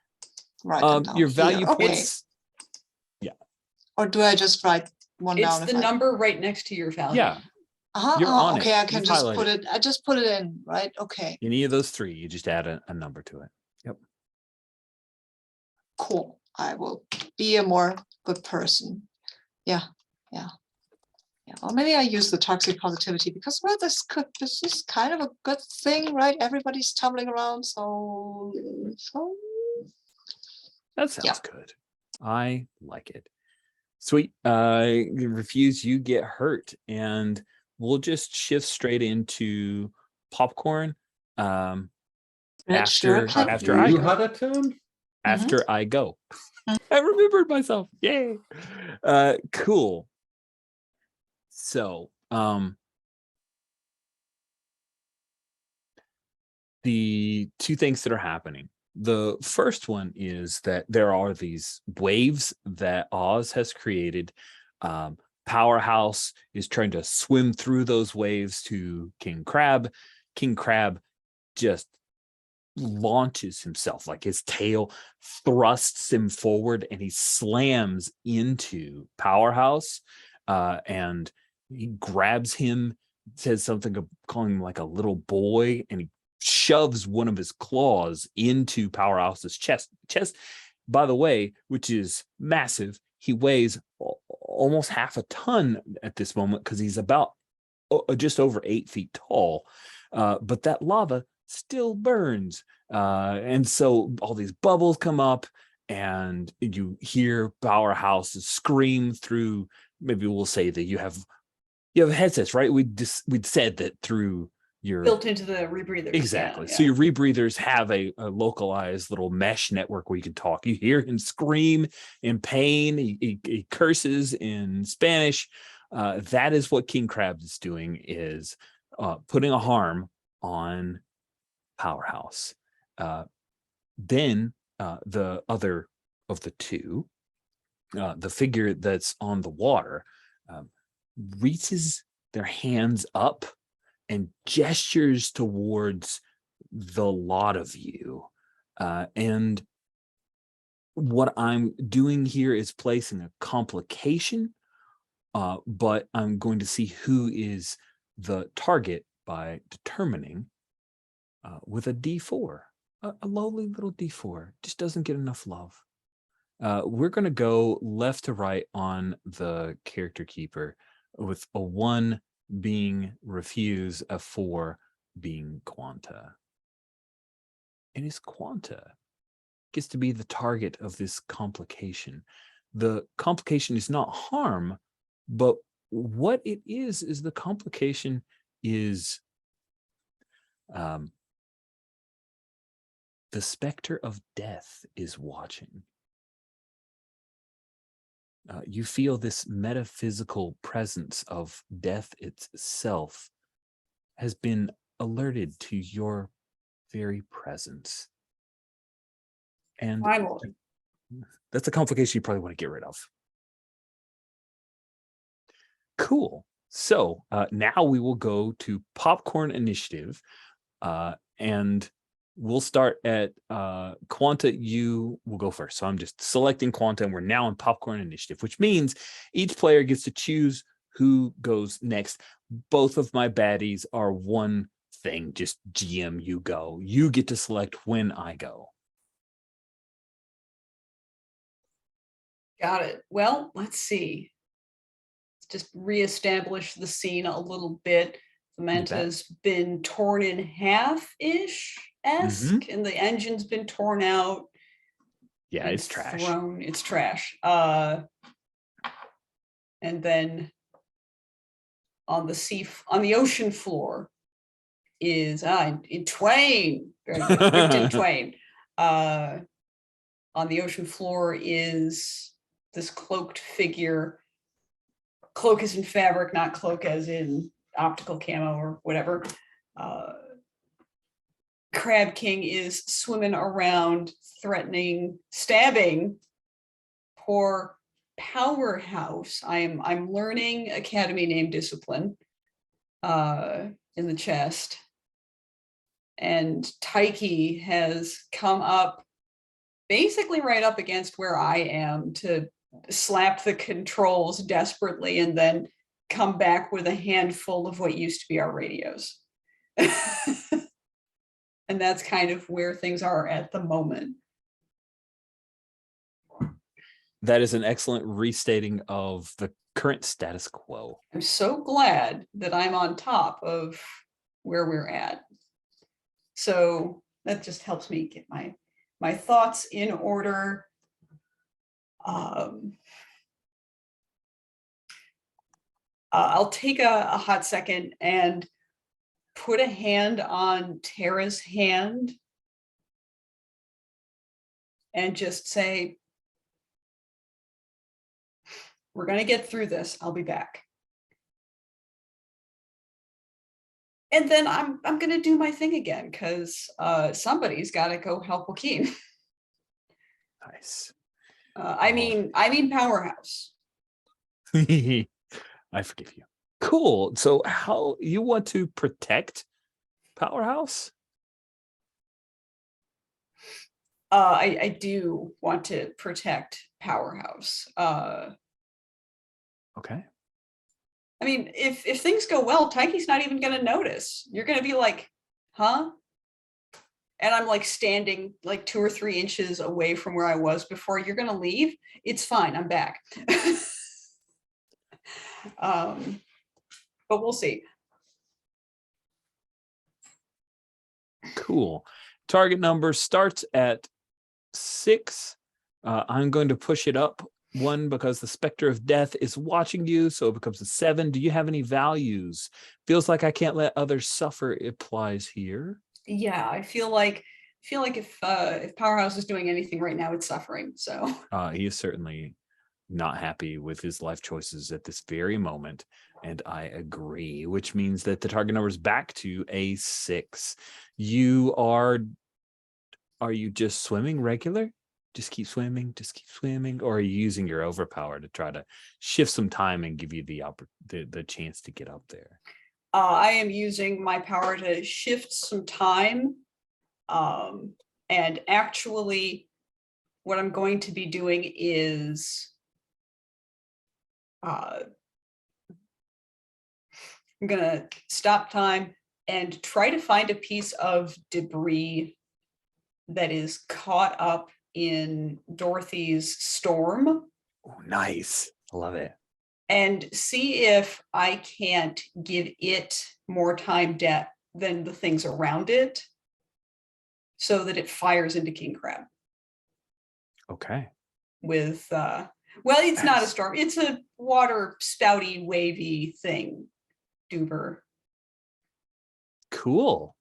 write them down your here. value Okay. points. Or do I just write one It's down? the number right next to your value. Yeah. Uh-huh, you're on okay, it. I can Just just highlight put it. I just put it in, right? Okay, Any of those three, you just add a number to it. Yep. cool. I will be a more good person. Yeah. Or maybe I use the toxic positivity because well, this is kind of a good thing, right? Everybody's tumbling around, so That sounds Yeah. good. I like it. Sweet. Refuse, you get hurt, and we'll just shift straight into popcorn. Red sure, after I you go. had a turn. After I go. I remembered myself. Yay. Cool. So the two things that are happening. The first one is that there are these waves that Oz has created. Powerhouse is trying to swim through those waves to King Crab. King Crab just launches himself, like his tail thrusts him forward and he slams into Powerhouse, and he grabs him, says something of calling him like a little boy, and he shoves one of his claws into Powerhouse's chest, by the way, which is massive. He weighs almost half a ton at this moment because he's about just over 8 feet tall, but that lava still burns, and so all these bubbles come up and you hear Powerhouse scream through. Maybe we'll say that you have headsets, right? We'd said that through your Built into the rebreathers. exactly. Yeah, So your rebreathers have a localized little mesh network where you can talk. You hear him scream in pain. He curses in Spanish. That is what King Crab is doing, is putting a harm on Powerhouse. Then the other of the two, the figure that's on the water, reaches their hands up and gestures towards the lot of you. And what I'm doing here is placing a complication, but I'm going to see who is the target by determining with a D4, a lowly little D4, just doesn't get enough love. We're going to go left to right on the character keeper, with a 1 being Refuse, a 4 being Quanta. And his Quanta gets to be the target of this complication. The complication is not harm, but what it is the complication is the specter of death is watching. You feel this metaphysical presence of death itself has been alerted to your very presence. And finally. that's a complication you probably want to get rid of. Cool. So now we will go to Popcorn Initiative, and we'll start at Quanta. You will go first. So I'm just selecting Quanta, and we're now in Popcorn Initiative, which means each player gets to choose who goes next. Both of my baddies are one thing, just GM, you go. You get to select when I go. Got it. Well, let's see. Let's just reestablish the scene a little bit. The Manta's been torn in half-ish esque, and the engine's been torn out. Yeah, it's trash. It's trash. And then on the ocean floor is in twain. Very good. Ripped in twain. On the ocean floor is this cloaked figure. Cloak as in fabric, not cloak as in optical camo or whatever. Crab King is swimming around, threatening, stabbing poor Powerhouse. I'm learning Academy name discipline in the chest. And Taiki has come up basically right up against where I am to slap the controls desperately and then come back with a handful of what used to be our radios. And that's kind of where things are at the moment. That is an excellent restating of the current status quo. I'm so glad that I'm on top of where we're at. So that just helps me get my thoughts in order. I'll take a hot second and put a hand on Tara's hand and just say, we're going to get through this. I'll be back. And then I'm going to do my thing again because somebody's got to go help Joaquin. Nice. I mean Powerhouse. I forgive you. Cool. So how you want to protect Powerhouse? I do want to protect Powerhouse. Okay. I mean, if things go well, Taiki's not even going to notice. You're going to be like, huh? And I'm like standing like 2 or 3 inches away from where I was before. You're going to leave? It's fine. I'm back. But we'll see. Cool. Target number starts at 6. I'm going to push it up 1 because the specter of death is watching you, so it becomes a 7. Do you have any values? Feels like I can't let others suffer applies here. Yeah, I feel like if Powerhouse is doing anything right now, it's suffering. So He is certainly not happy with his life choices at this very moment, and I agree, which means that the target number is back to a 6. Are you just swimming regular? Just keep swimming, or are you using your overpower to try to shift some time and give you the chance to get up there? I am using my power to shift some time. And actually, what I'm going to be doing is I'm going to stop time and try to find a piece of debris that is caught up in Dorothy's storm. Oh, nice. I love it. And see if I can't give it more time debt than the things around it so that it fires into King Crab. Okay. With, well, it's not a storm. It's a water spouty, wavy thing. Duber. Cool.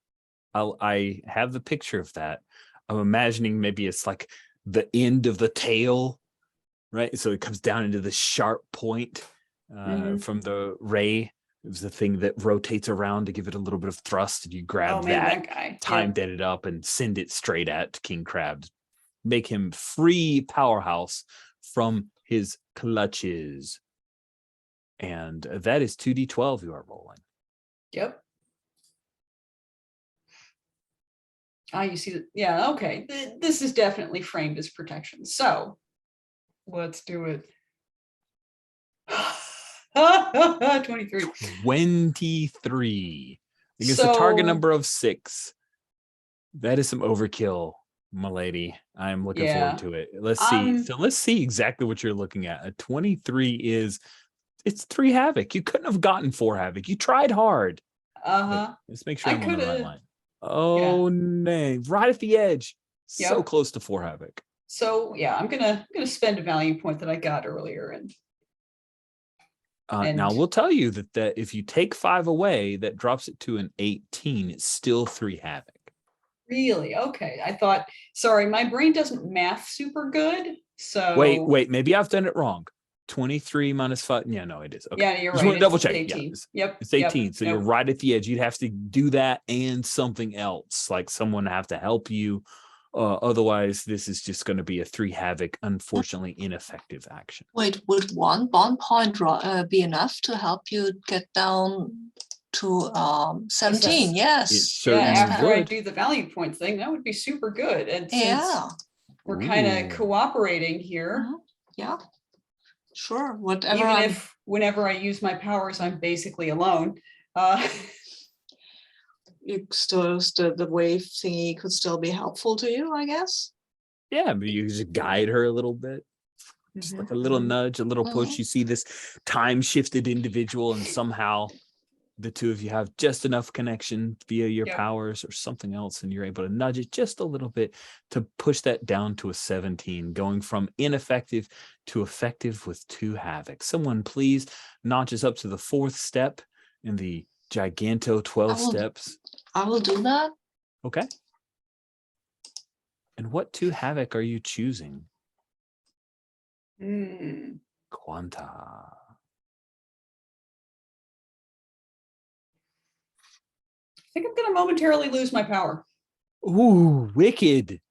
I have the picture of that. I'm imagining maybe it's like the end of the tail, right? So it comes down into the sharp point from the ray. It was the thing that rotates around to give it a little bit of thrust, and you grab that guy. time dead it up and send it straight at King Crab. Make him free Powerhouse from his clutches. And that is 2d12 you are rolling. Yep. You see that? Yeah, okay. This is definitely framed as protection. So let's do it. 23. 23. Against the target number of 6. That is some overkill, my lady. I'm looking forward to it. Let's see. So let's see exactly what you're looking at. A 23 it's 3 havoc. You couldn't have gotten 4 havoc. You tried hard. Let's make sure I'm on the right line. Oh, nay. Right at the edge. So close to 4 havoc. So yeah, I'm gonna spend a value point that I got earlier, and now we'll tell you that if you take 5 away, that drops it to an 18. It's still 3 havoc. Really? Okay. I thought, sorry, my brain doesn't math super good. So Wait, maybe I've done it wrong. 23 minus 5. Yeah, no, it is. Okay. yeah, you're Just right. want to double It's check. 18. Yeah, Yep. it's 18. Yep. So you're Nope. right at the edge. You'd have to do that and something else, like someone have to help you. Otherwise, this is just going to be a 3 havoc, unfortunately ineffective action. Wait, would one bond point be enough to help you get down to 17? It Yes. Yeah, certainly after I would. do the value point thing, that would be super good. And since Yeah. we're kind Ooh. of cooperating here, Mhm. Yeah. Sure. Whatever. even if whenever I use my powers, I'm basically alone. You still the wave thingy could still be helpful to you, I guess. Yeah, but you just guide her a little bit. Just like a little nudge, a little push. Mhm. You see this time shifted individual, and somehow the two of you have just enough connection via your Yep. powers or something else, and you're able to nudge it just a little bit to push that down to a 17, going from ineffective to effective with 2 havoc. Someone please notch us up to the 4th step in the Giganto 12 steps. I will do that. Okay. And what 2 havoc are you choosing? Hmm. Quanta. I think I'm going to momentarily lose my power. Ooh, wicked.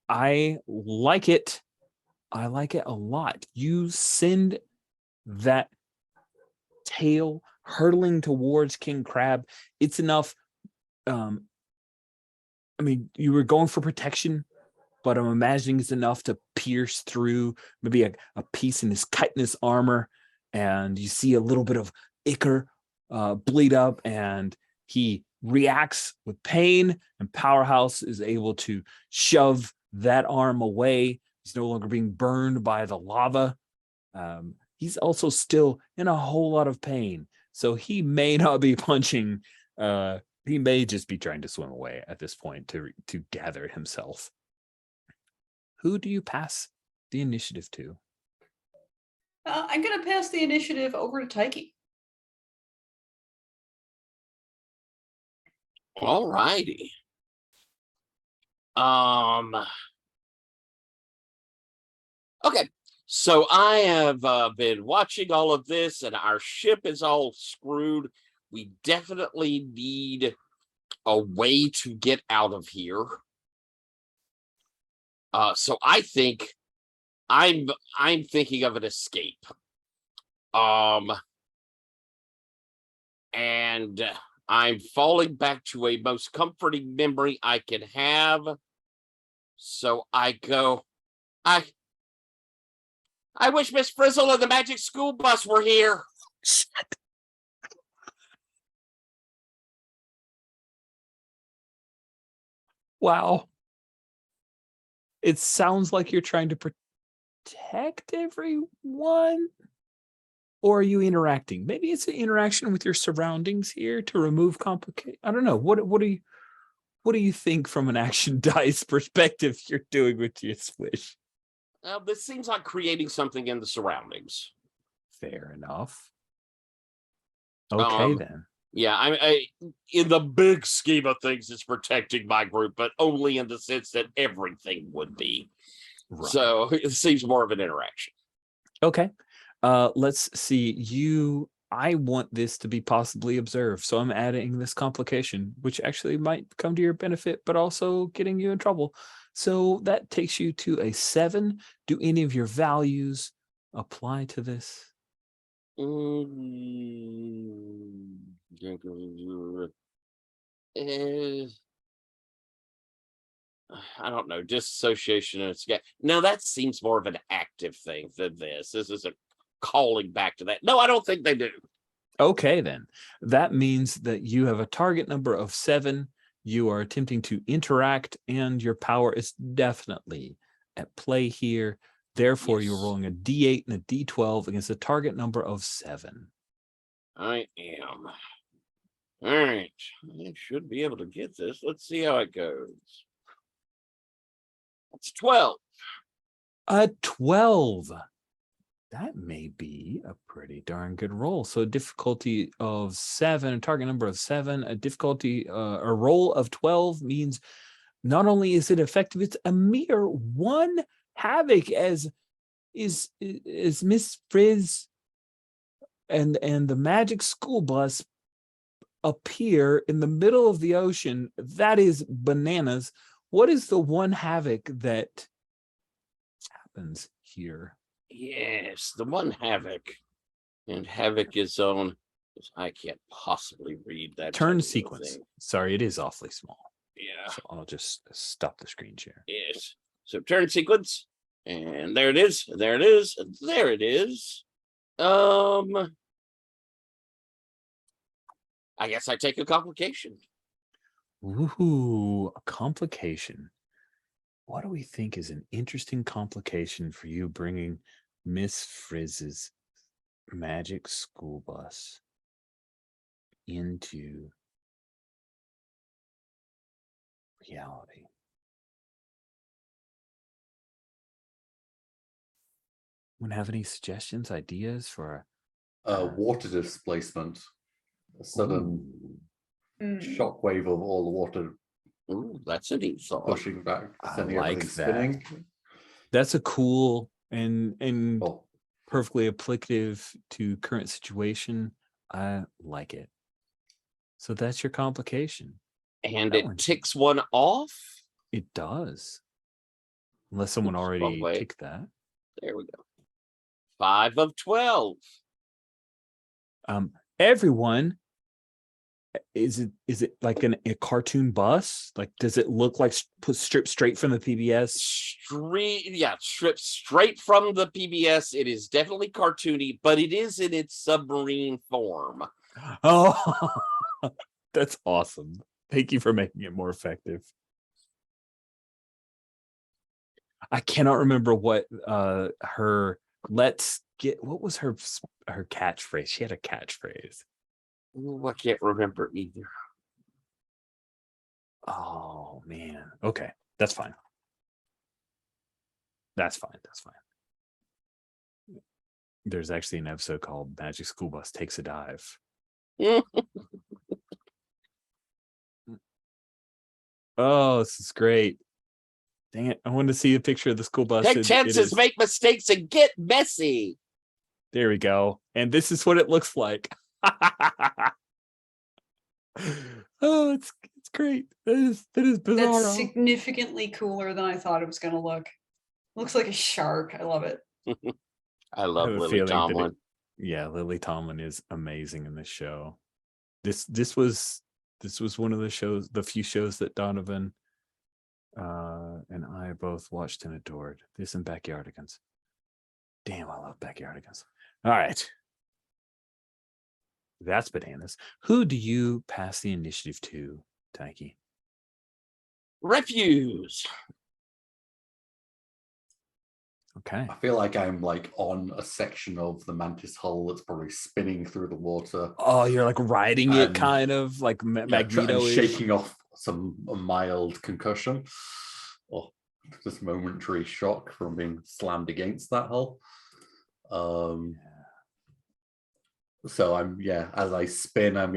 I like it. I like it a lot. You send that tail hurtling towards King Crab. It's enough. I mean, you were going for protection, but I'm imagining it's enough to pierce through maybe a piece in his chitinous armor. And you see a little bit of ichor bleed up, and he reacts with pain, and Powerhouse is able to shove that arm away. He's no longer being burned by the lava. He's also still in a whole lot of pain, so he may not be punching. He may just be trying to swim away at this point to gather himself. Who do you pass the initiative to? I'm going to pass the initiative over to Taiki. All righty. Okay, so I have been watching all of this, and our ship is all screwed. We definitely need a way to get out of here. So I think I'm thinking of an escape. And I'm falling back to a most comforting memory I can have. So I go, I wish Miss Frizzle and the Magic School Bus were here. Shit. Wow. It sounds like you're trying to protect everyone. Or are you interacting? Maybe it's an interaction with your surroundings here to remove complicate. I don't know. What do you think from an action dice perspective you're doing with your swish? This seems like creating something in the surroundings. Fair enough. Okay, then. Yeah, I in the big scheme of things, it's protecting my group, but only in the sense that everything would be. Right. So it seems more of an interaction. Okay. Let's see. I want this to be possibly observed, so I'm adding this complication, which actually might come to your benefit, but also getting you in trouble. So that takes you to a 7. Do any of your values apply to this? I don't know, disassociation and escape. No, that seems more of an active thing than this. This is a calling back to that. No, I don't think they do. Okay, then. That means that you have a target number of 7. You are attempting to interact, and your power is definitely at play here. Therefore, Yes. you're rolling a D8 and a D12 against a target number of 7. I am. All right. I should be able to get this. Let's see how it goes. It's 12. A 12. That may be a pretty darn good roll. So a difficulty of 7, a target number of 7, a difficulty, a roll of 12 means not only is it effective, it's a mere 1 havoc as is Miss Frizz and the magic school bus appear in the middle of the ocean. That is bananas. What is the 1 havoc that happens here? Yes, the one havoc. And havoc is on. I can't possibly read that. Turn tiny little sequence. thing. Sorry, it is awfully small. Yeah. So I'll just stop the screen share. Yes. So turn sequence. And there it is. There it is. There it is. I guess I take a complication. Ooh, a complication. What do we think is an interesting complication for you bringing Miss Frizz's magic school bus into reality? Anyone have any suggestions, ideas for Water displacement. A sudden shockwave of all the water Ooh, that's a neat thought. pushing back, I sending like everything that. spinning. That's a cool and Oh, perfectly applicative to current situation. I like it. So that's your complication. And That it one- ticks one off. It does. Unless someone Oops, wrong already way. ticked that. There we go. 5 of 12. Everyone, is it like a cartoon bus? Like, does it look like stripped straight from the PBS? Stripped straight from the PBS. It is definitely cartoony, but it is in its submarine form. Oh, that's awesome. Thank you for making it more effective. I cannot remember what her what was her catchphrase? She had a catchphrase. Ooh, I can't remember either. Oh man. Okay. That's fine. That's fine. There's actually an episode called Magic School Bus Takes a Dive. Oh, this is great. Dang it. I wanted to see a picture of the school bus. Take chances, make mistakes, and get messy. There we go. And this is what it looks like. Oh, it's great. That is bizarre. That's significantly cooler than I thought it was going to look. Looks like a shark. I love it. I love Lily Tomlin. Lily Tomlin is amazing in this show. This was one of the few shows that Donovan and I both watched and adored. This and Backyardigans. Damn, I love Backyardigans. All right. That's bananas. Who do you pass the initiative to, Taiki? Refuse. Okay. I feel like I'm like on a section of the mantis hull that's probably spinning through the water. Oh, you're like riding it, And- kind of like Magneto, shaking off a mild concussion or just momentary shock from being slammed against that hull. So as I spin, I'm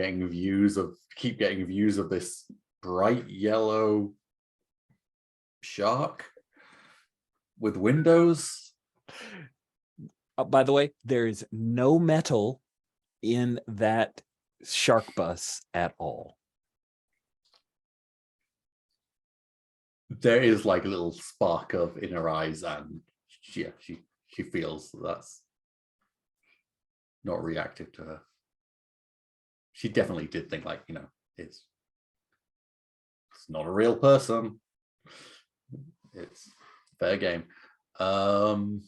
keep getting views of this bright yellow shark with windows. By the way, there is no metal in that shark bus at all. There is like a little spark of in her eyes, and she feels that's not reactive to her. She definitely did think like, it's not a real person. It's fair game. I'm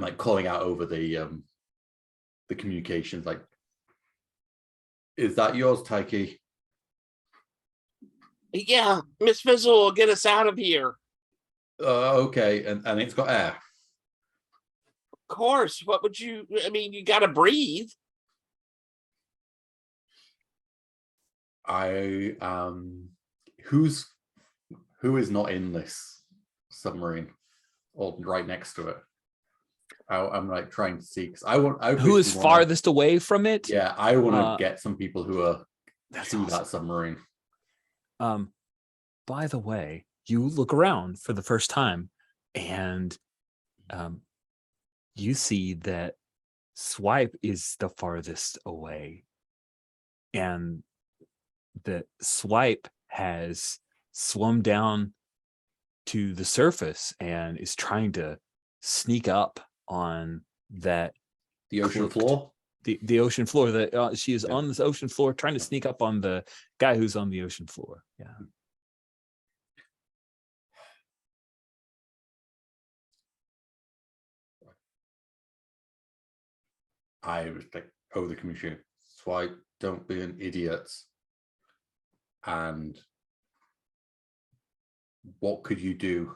like calling out over the communications, like, is that yours, Taiki? Yeah, Miss Fizzle will get us out of here. Okay, and it's got air. Of course. What would you? I mean, you got to breathe. Who is not in this submarine, or right next to it. I'm like trying to see because I Who is basically wanna- farthest away from it? Yeah, I want to Uh, get some people who are That's to awesome. that submarine. By the way, you look around for the first time and you see that Swipe is the farthest away, and that Swipe has swum down to the surface and is trying to sneak up on that The ocean cloaked- floor. the ocean floor. That she is Yeah. on this ocean floor trying to sneak up on the guy who's on the ocean floor. Yeah. I was like, oh, the commission. Swipe, don't be an idiot. And what could you do?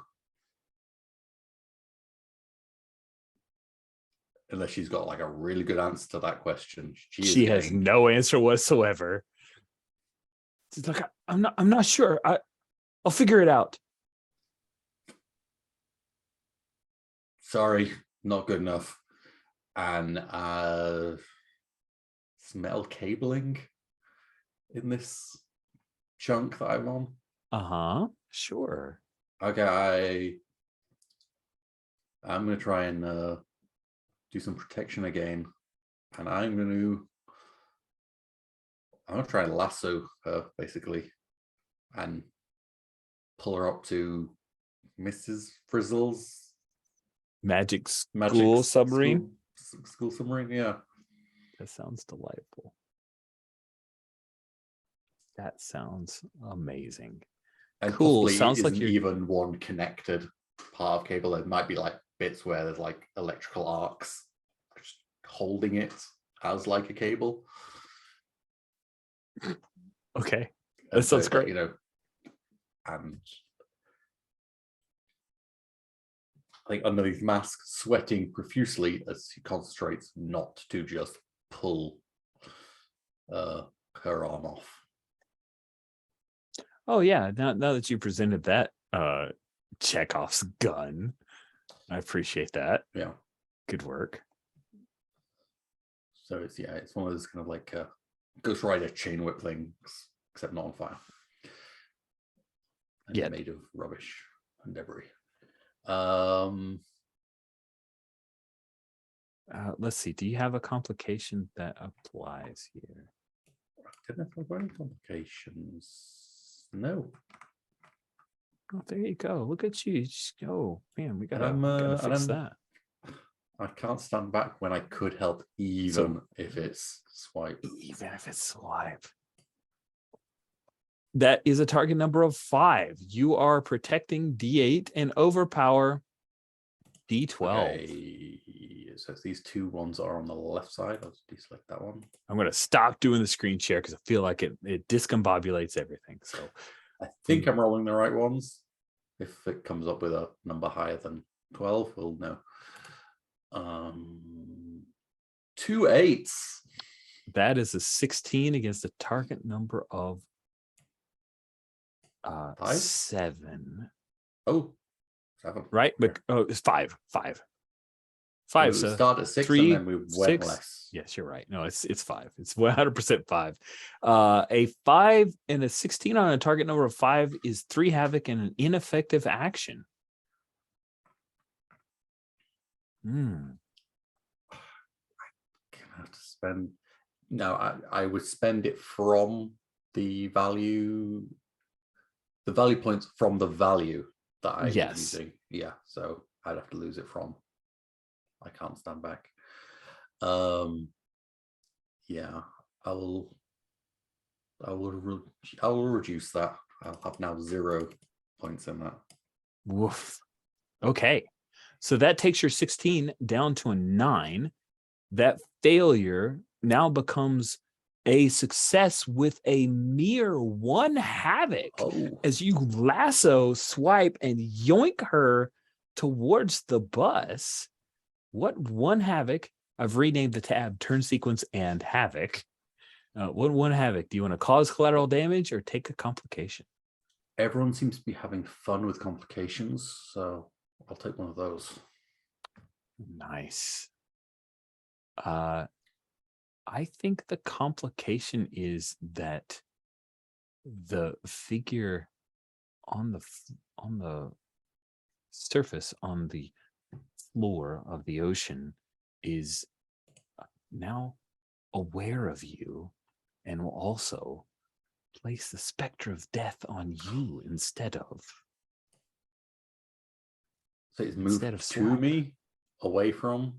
Unless she's got like a really good answer to that question. She has no answer whatsoever. She's like, I'm not sure. I'll figure it out. Sorry, not good enough. And smell cabling in this chunk that I'm on. Uh-huh. Sure. Okay, I'm gonna try and do some protection again, and I'm gonna try and lasso her basically, and pull her up to Mrs. Frizzle's Magic magic school submarine. School submarine, yeah. That sounds delightful. That sounds amazing. And Cool, possibly sounds it like isn't you're- even one connected part of cable. There might be like bits where there's like electrical arcs just holding it as like a cable. Okay. And That sounds so, great. You know, and like underneath mask, sweating profusely as he concentrates not to just pull her arm off. Oh yeah. Now that you presented that Chekhov's gun, I appreciate that. Yeah. Good work. So it's one of those kind of like Ghost Rider chain whip things, except not on fire. And Yeah. made of rubbish and debris. Let's see. Do you have a complication that applies here? Didn't have any complications. No. Oh, there you go. Look at you. Just go. Man, we gotta, I'm, gotta and fix I'm- that. I can't stand back when I could help, even if it's Swipe. Even if it's Swipe. That is a target number of 5. You are protecting D8 and overpower D12. Okay. So these two ones are on the left side. I'll just deselect that one. I'm going to stop doing the screen share because I feel like it discombobulates everything. So I think I'm rolling the right ones. If it comes up with a number higher than 12, we'll know. 2 8s. that is a 16 against a target number of 5? 7. Oh, 7. Right? But it's 5. 5. So So we start at 6 3, and then we went 6. less. Yes, you're right. No, it's 5. It's 100% 5. A 5 and a 16 on a target number of 5 is 3 havoc and an ineffective action. Gonna have to spend. No, I would spend it from the value points from the value that I'm Yes. using. Yeah, so I'd have to lose it from. I can't stand back. Yeah, I will reduce that. I'll have now 0 points in that. Woof. Okay. So that takes your 16 down to a 9. That failure now becomes a success with a mere 1 havoc Oh, as you lasso, swipe, and yoink her towards the bus. What 1 havoc? I've renamed the tab turn sequence and havoc. What 1 havoc? Do you want to cause collateral damage or take a complication? Everyone seems to be having fun with complications, so I'll take one of those. Nice. I think the complication is that the figure on the surface, on the floor of the ocean, is now aware of you and will also place the specter of death on you instead of So it's moved Instead of to swap. me, away from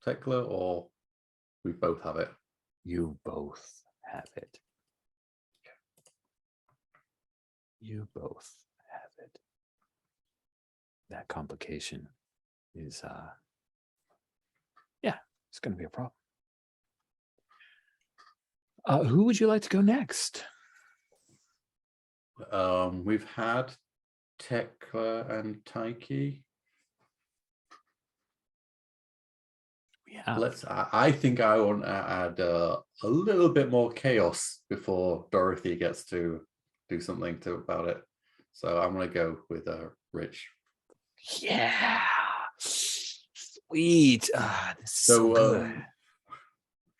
Tekla, or we both have it? you both have it. You both have it. That complication is yeah, it's gonna be a problem. Who would you like to go next? We've had Tekla and Taiki. Yeah. I think I want to add a little bit more chaos before Dorothy gets to do something about it. So I'm gonna go with Rich. Yeah. Sweet. This is so good.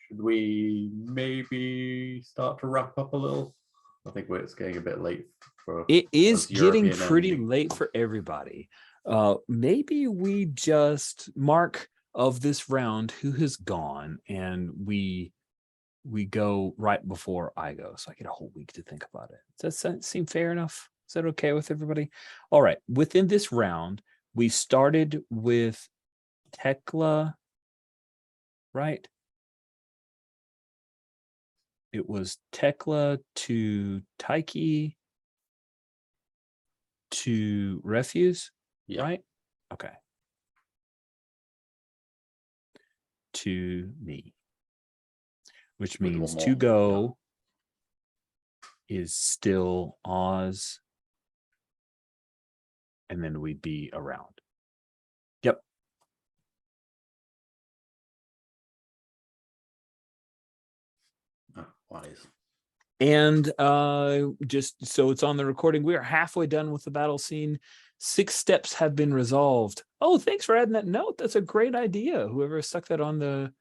Should we maybe start to wrap up a little? I think it's getting a bit late for It is us getting European pretty ending. late for everybody. Maybe we just mark of this round who has gone, and we go right before I go, so I get a whole week to think about it. Does that seem fair enough? Is that okay with everybody? All right. Within this round, we started with Tekla, right? It was Tekla to Taiki to Refuse, Yeah. right? Okay. To me, which With means one to more. go is still Oz, and then we'd be around. Yep. Wise. And just so it's on the recording, we are halfway done with the battle scene. 6 steps have been resolved. Oh, thanks for adding that note. That's a great idea. Whoever stuck that on the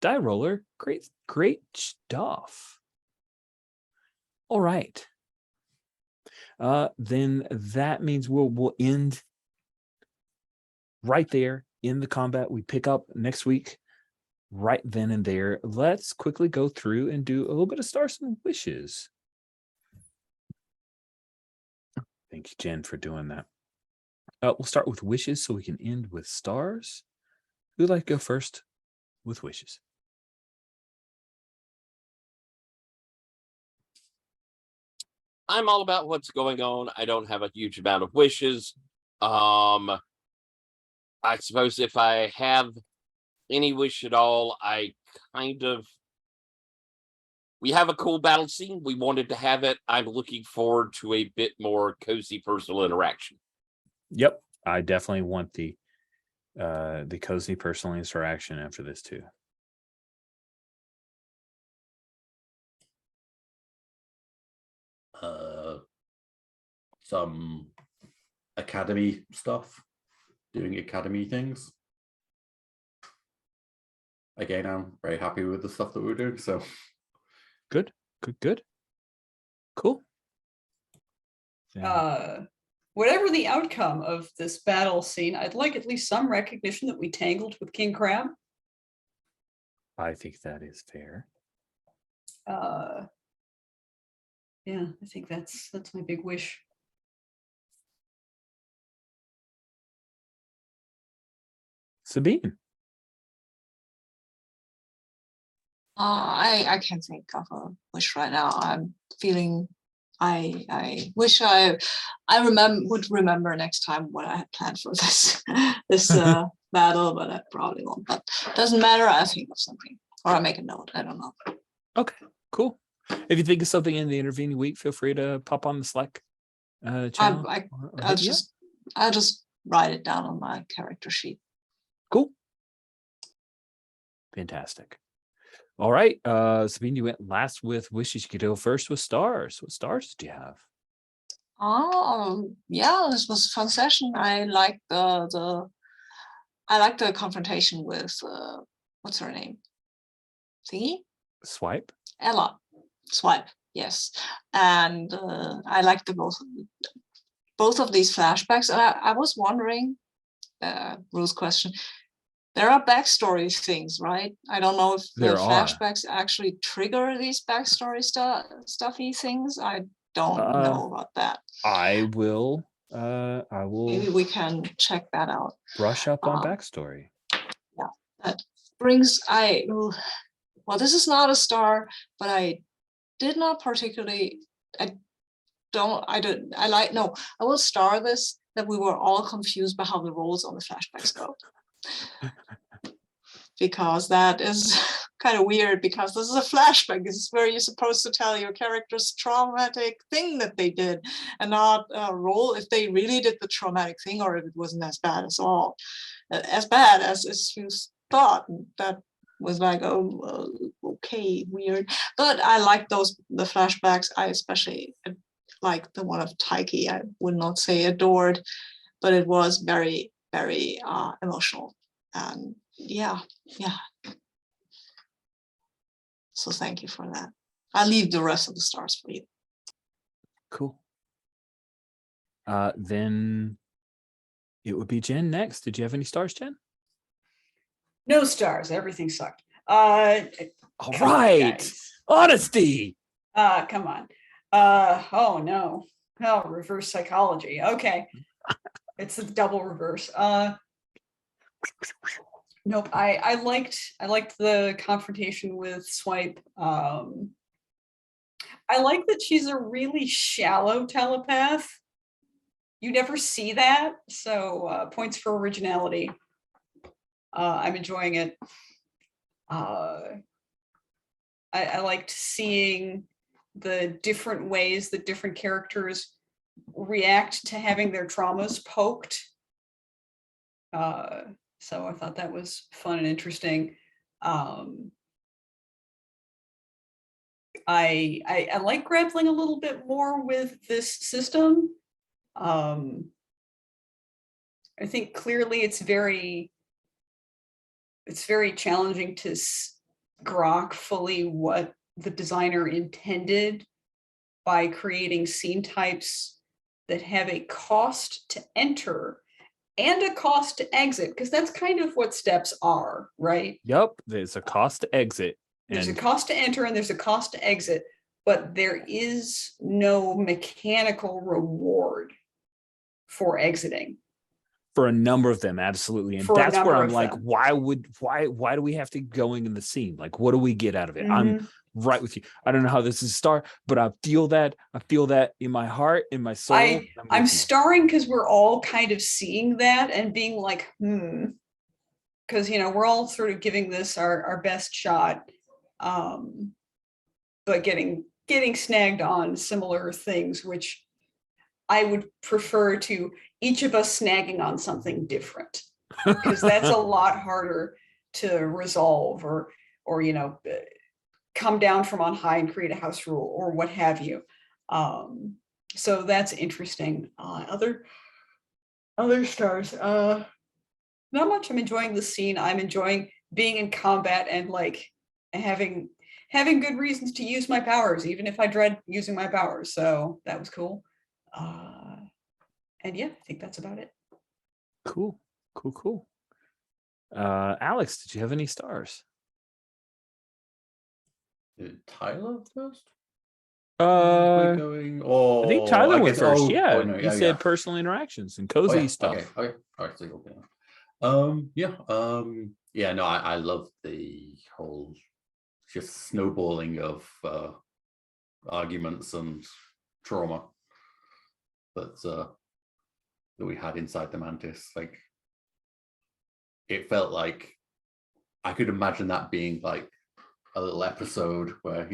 die roller, great stuff. All right. Then that means we'll end right there in the combat. We pick up next week right then and there. Let's quickly go through and do a little bit of stars and wishes. Thank you, Jen, for doing that. We'll start with wishes so we can end with stars. Who'd like to go first with wishes? I'm all about what's going on. I don't have a huge amount of wishes. I suppose if I have any wish at all, we have a cool battle scene. We wanted to have it. I'm looking forward to a bit more cozy personal interaction. Yep, I definitely want the cozy personal interaction after this too. Some academy stuff, doing academy things. Again, I'm very happy with the stuff that we're doing. So Good. Cool. Whatever the outcome of this battle scene, I'd like at least some recognition that we tangled with King Crab. I think that is fair. Yeah, I think that's my big wish. Sabine. I can't think of a wish right now. I'm feeling I wish I would remember next time what I had planned for this battle, but I probably won't. But it doesn't matter. I think of something, or I make a note. I don't know. Okay, cool. If you think of something in the intervening week, feel free to pop on the Slack channel. I'll just write it down on my character sheet. Cool. Fantastic. All right, Sabine, you went last with wishes. You could go first with stars. What stars did you have? Oh, yeah, this was a fun session. I like the confrontation with what's her name? Thingy? Swipe. Ella. Swipe. Yes, and I like the both of these flashbacks. I was wondering, Ruth's question. There are backstory things, right? I don't know if the There are. flashbacks actually trigger these backstory stuffy things. I don't know about that. I will Maybe we can check that out. brush up on backstory. Yeah, that brings well, this is not a star, but I did not particularly. I will star this that we were all confused by how the roles on the flashbacks go. Because that is kind of weird, because this is a flashback. This is where you're supposed to tell your character's traumatic thing that they did, and not roll if they really did the traumatic thing, or if it wasn't as bad as you thought. That was like, oh, okay, weird. But I like the flashbacks. I especially like the one of Taiki. I would not say adored, but it was very, very emotional. And yeah. So thank you for that. I'll leave the rest of the stars for you. Cool. Then it would be Jen next. Did you have any stars, Jen? No stars. Everything sucked. All right. Honesty. Come on. Oh no. Oh, reverse psychology. Okay. It's a double reverse. Nope. I liked the confrontation with Swipe. I like that she's a really shallow telepath. You never see that, so points for originality. I'm enjoying it. I liked seeing the different ways that different characters react to having their traumas poked. So I thought that was fun and interesting. I like grappling a little bit more with this system. I think clearly it's very challenging to grok fully what the designer intended by creating scene types that have a cost to enter and a cost to exit, because that's kind of what steps are, right? Yep, there's a cost to exit. There's a cost to enter and there's a cost to exit, but there is no mechanical reward for exiting. For a number of them, absolutely. And that's where I'm like, why do we have to going in the scene? Like, what do we get out of it? I'm right with you. I don't know how this is start, but I feel that in my heart, in my soul. I'm starring because we're all kind of seeing that and being like, because we're all sort of giving this our best shot, but getting snagged on similar things, which I would prefer to each of us snagging on something different, because that's a lot harder to resolve or come down from on high and create a house rule or what have you. So that's interesting. Other stars, not much. I'm enjoying the scene. I'm enjoying being in combat and like having good reasons to use my powers, even if I dread using my powers. So that was cool. And yeah, I think that's about it. Cool. Alex, did you have any stars? Tyler first? I think Tyler went first. He said personal interactions and cozy stuff. Okay. All right. No, I love the whole just snowballing of arguments and trauma that we had inside the Mantis. Like, it felt like I could imagine that being like a little episode where,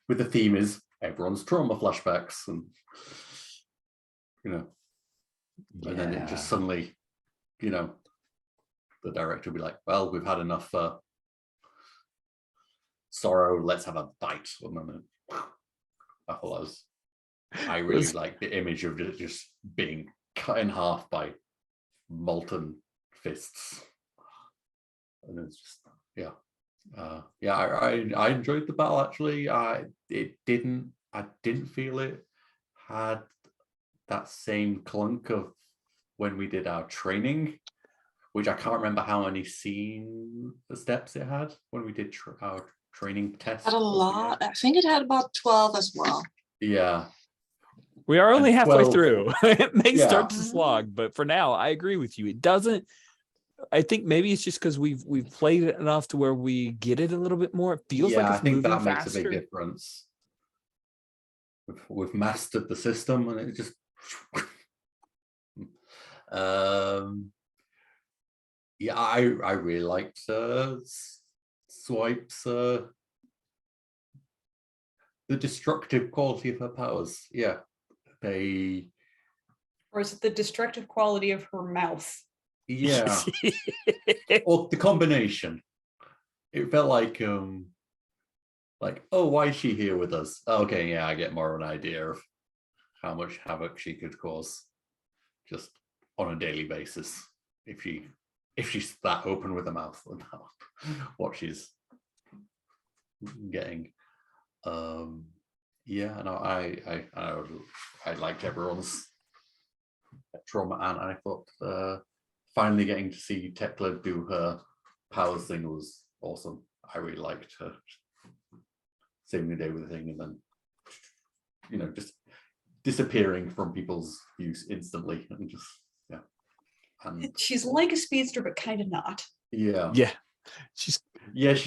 with the theme is everyone's trauma flashbacks, and and then it just suddenly, the director would be like, well, we've had enough sorrow, let's have a fight. And then I thought that was I really like the image of it just being cut in half by molten fists. And it's just, yeah. I enjoyed the battle actually. I didn't feel it had that same clunk of when we did our training, which I can't remember how many scene steps it had when we did our training test. Had a lot. I think it had about 12 as well. Yeah. We are only And halfway 12 through. It may start to Yeah. slog, but for now, I agree with you. It doesn't. I think maybe it's just because we've played it enough to where we get it a little bit more. It feels like I it's think moving that makes faster. a big difference. We've mastered the system, and it just. Yeah, I really liked Swipe's the destructive quality of her powers. Yeah, they. Or is it the destructive quality of her mouth? Yeah, or the combination. It felt like oh, why is she here with us? Okay, yeah, I get more of an idea of how much havoc she could cause just on a daily basis if she's that open with her mouth about what she's getting. Yeah, no, I liked everyone's trauma, and I thought finally getting to see Tekla do her powers thing was awesome. I really liked her saving the day with the thing, and then just disappearing from people's views instantly, and just and She's like a speedster, but kind of not. Yeah, she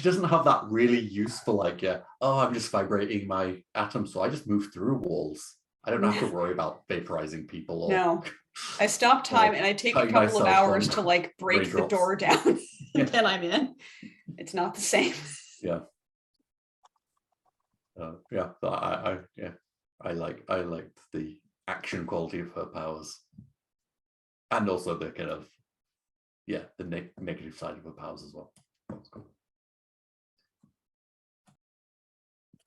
doesn't have that really useful I'm just vibrating my atoms, so I just move through walls. I don't have to worry about vaporizing people or No, I stop time and I take a cutting couple of myself hours on to break the raindrops. door down. Yeah. Then I'm in. It's not the same. Yeah. I liked the action quality of her powers, and also the kind of the negative side of her powers as well.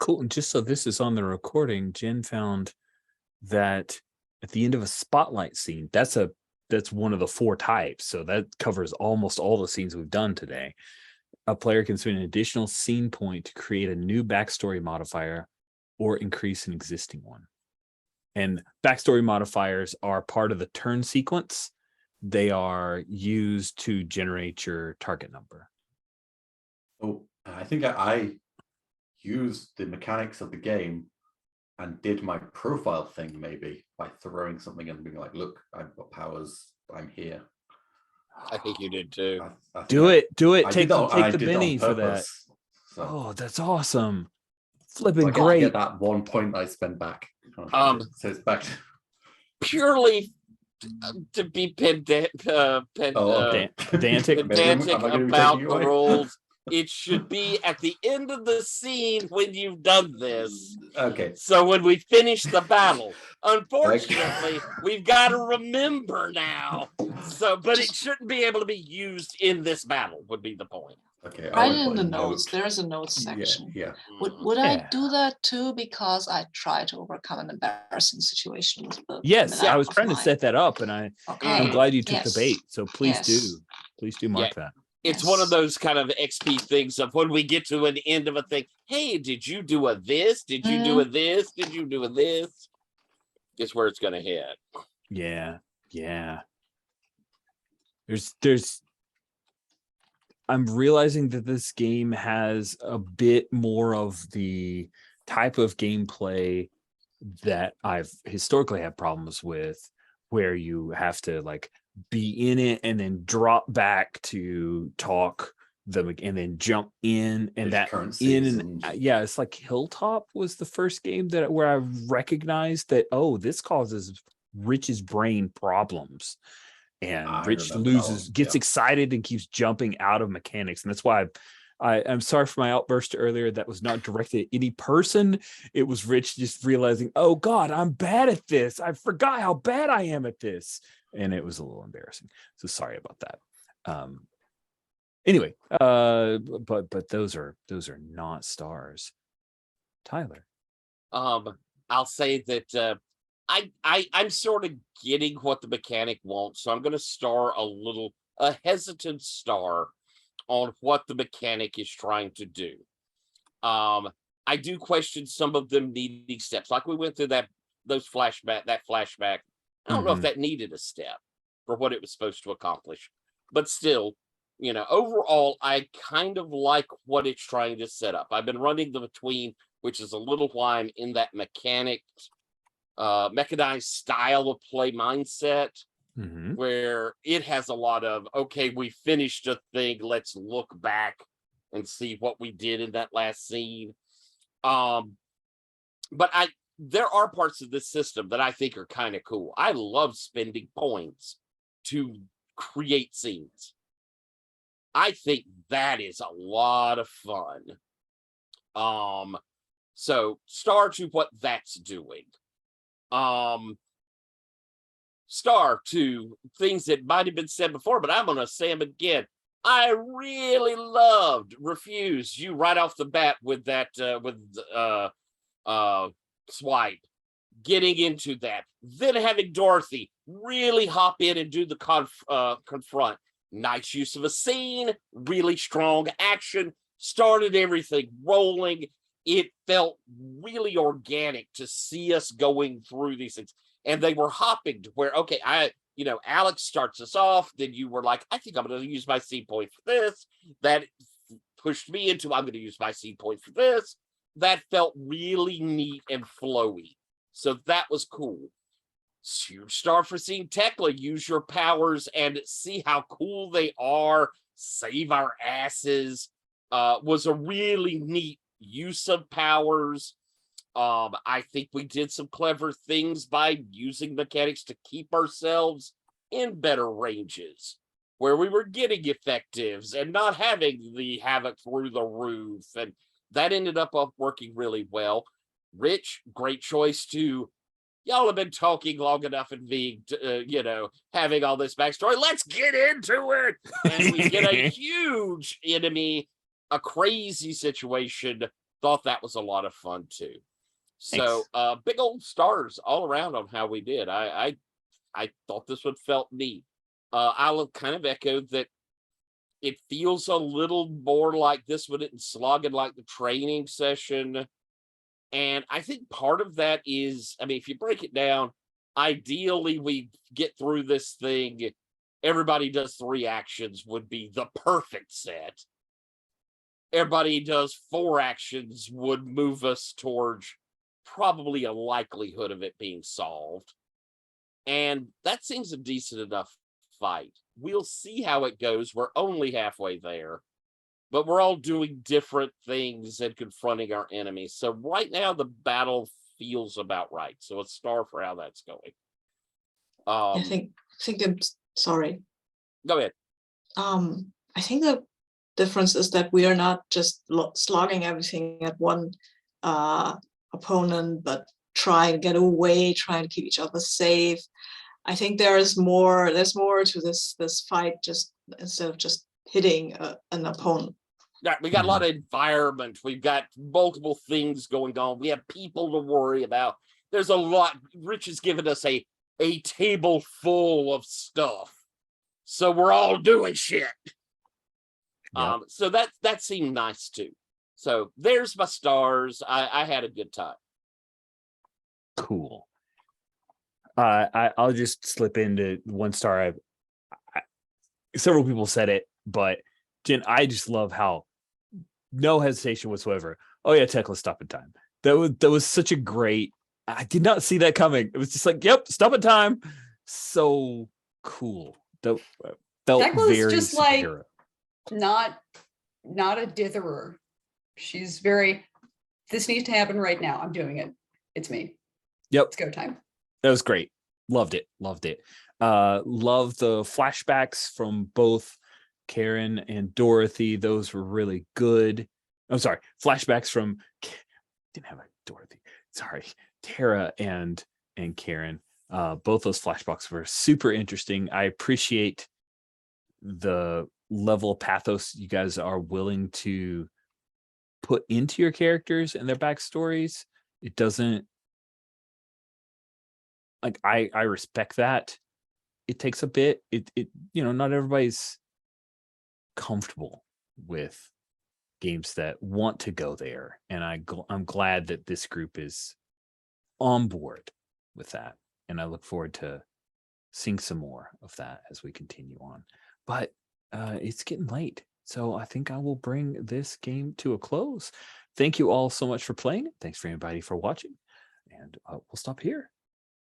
cool. And just so this is on the recording, Jen found that at the end of a spotlight scene, that's one of the 4 types. So that covers almost all the scenes we've done today. A player can spend an additional scene point to create a new backstory modifier or increase an existing one. And backstory modifiers are part of the turn sequence. They are used to generate your target number. Oh, I think I used the mechanics of the game and did my profile thing maybe by throwing something and being like, look, I've got powers, I'm here. I think you did too. I think Do it. I Take did that- I the did that on Benny for that. purpose. So, Oh, that's awesome. so Flipping I get to great. get that 1 point I spent back. So it's back to Purely to be pedantic Pedantic. Am I gonna be about taking the you away? rules. It should be at the end of the scene when you've done this. Okay. So when we finish the battle, unfortunately, we've got to remember now. But it shouldn't be able to be used in this battle. Would be the point. Okay. Write will it in put the a notes. note. There's a notes section. Yeah. Would I Yeah. do that too because I try to overcome an embarrassing situation with the Yes, I was of trying to mine? set that up, and I'm Okay. glad you took the Yes. bait. So please Yes. do mark that. It's one of Yes. those kind of XP things of when we get to an end of a thing. Hey, did you do a this? Did you do a this? Did you do a this? Guess where it's going to hit. Yeah. There's I'm realizing that this game has a bit more of the type of gameplay that I've historically had problems with, where you have to be in it and then drop back to talk them and then jump in, and that current in seasons. and it's like Hilltop was the first game where I recognized that, oh, this causes Rich's brain problems. And I Rich remember that one, gets excited and keeps jumping out of mechanics. And that's why I'm sorry for my outburst earlier. That was not directed at any person. It was Rich just realizing, oh God, I'm bad at this. I forgot how bad I am at this. And it was a little embarrassing. So sorry about that. Anyway, but those are not stars. Tyler. I'll say that I'm sort of getting what the mechanic wants, so I'm going to star a hesitant star on what the mechanic is trying to do. I do question some of them needing steps, like we went through that flashback. I don't know if that needed a step for what it was supposed to accomplish, but still, overall, I kind of like what it's trying to set up. I've been running the between, which is a little why I'm in that mechanized style of play mindset, where it has a lot of, okay, we finished a thing, let's look back and see what we did in that last scene. But there are parts of this system that I think are kind of cool. I love spending points to create scenes. I think that is a lot of fun. So star to what that's doing. Star to things that might have been said before, but I'm going to say them again. I really loved Refuse you right off the bat with that swipe, getting into that, then having Dorothy really hop in and do the confront. Nice use of a scene, really strong action, started everything rolling. It felt really organic to see us going through these things. And they were hopping to where, okay, Alex starts us off. Then you were like, I think I'm going to use my seed point for this. That pushed me into, I'm going to use my seed point for this. That felt really neat and flowy. So that was cool. Huge star for seeing Tekla use your powers and see how cool they are. Save our asses. Was a really neat use of powers. I think we did some clever things by using mechanics to keep ourselves in better ranges, where we were getting effectives and not having the havoc through the roof. And that ended up working really well. Rich, great choice to, y'all have been talking long enough and being, having all this backstory. Let's get into it. And we get a huge enemy, a crazy situation. Thought that was a lot of fun too. So big old stars all around on how we did. I thought this one felt neat. I'll kind of echo that it feels a little more like this one and slogging like the training session. And I think part of that is, if you break it down, ideally we get through this thing, everybody does 3 actions would be the perfect set. Everybody does 4 actions would move us towards probably a likelihood of it being solved. And that seems a decent enough fight. We'll see how it goes. We're only halfway there, but we're all doing different things and confronting our enemies. So right now the battle feels about right. So a star for how that's going. I think I'm sorry. Go ahead. I think the difference is that we are not just slogging everything at one opponent, but try to get away, trying to keep each other safe. I think there's more to this fight, just instead of just hitting an opponent. Yeah, we got a lot of environment. We've got multiple things going on. We have people to worry about. There's a lot. Rich has given us a table full of stuff. So we're all doing shit. Yep. So that seemed nice too. So there's my stars. I had a good time. Cool. I'll just slip into 1 star. Several people said it, but Jen, I just love how no hesitation whatsoever. Oh yeah, Tekla, stop in time. That was such a great. I did not see that coming. It was just like, yep, stop in time. So cool. That felt Tekla's very just superhero. Like not a ditherer. She's very, this needs to happen right now. I'm doing it. It's me. Yep. It's go time. That was great. Loved it. Loved the flashbacks from both Karen and Dorothy. Those were really good. I'm sorry. Flashbacks from didn't have a Dorothy. Sorry. Tara and Karen. Both those flashbacks were super interesting. I appreciate the level of pathos you guys are willing to put into your characters and their backstories. It doesn't like I respect that. It takes a bit. It not everybody's comfortable with games that want to go there, and I'm glad that this group is on board with that, and I look forward to seeing some more of that as we continue on. But it's getting late, so I think I will bring this game to a close. Thank you all so much for playing. Thanks for anybody for watching, and we'll stop here.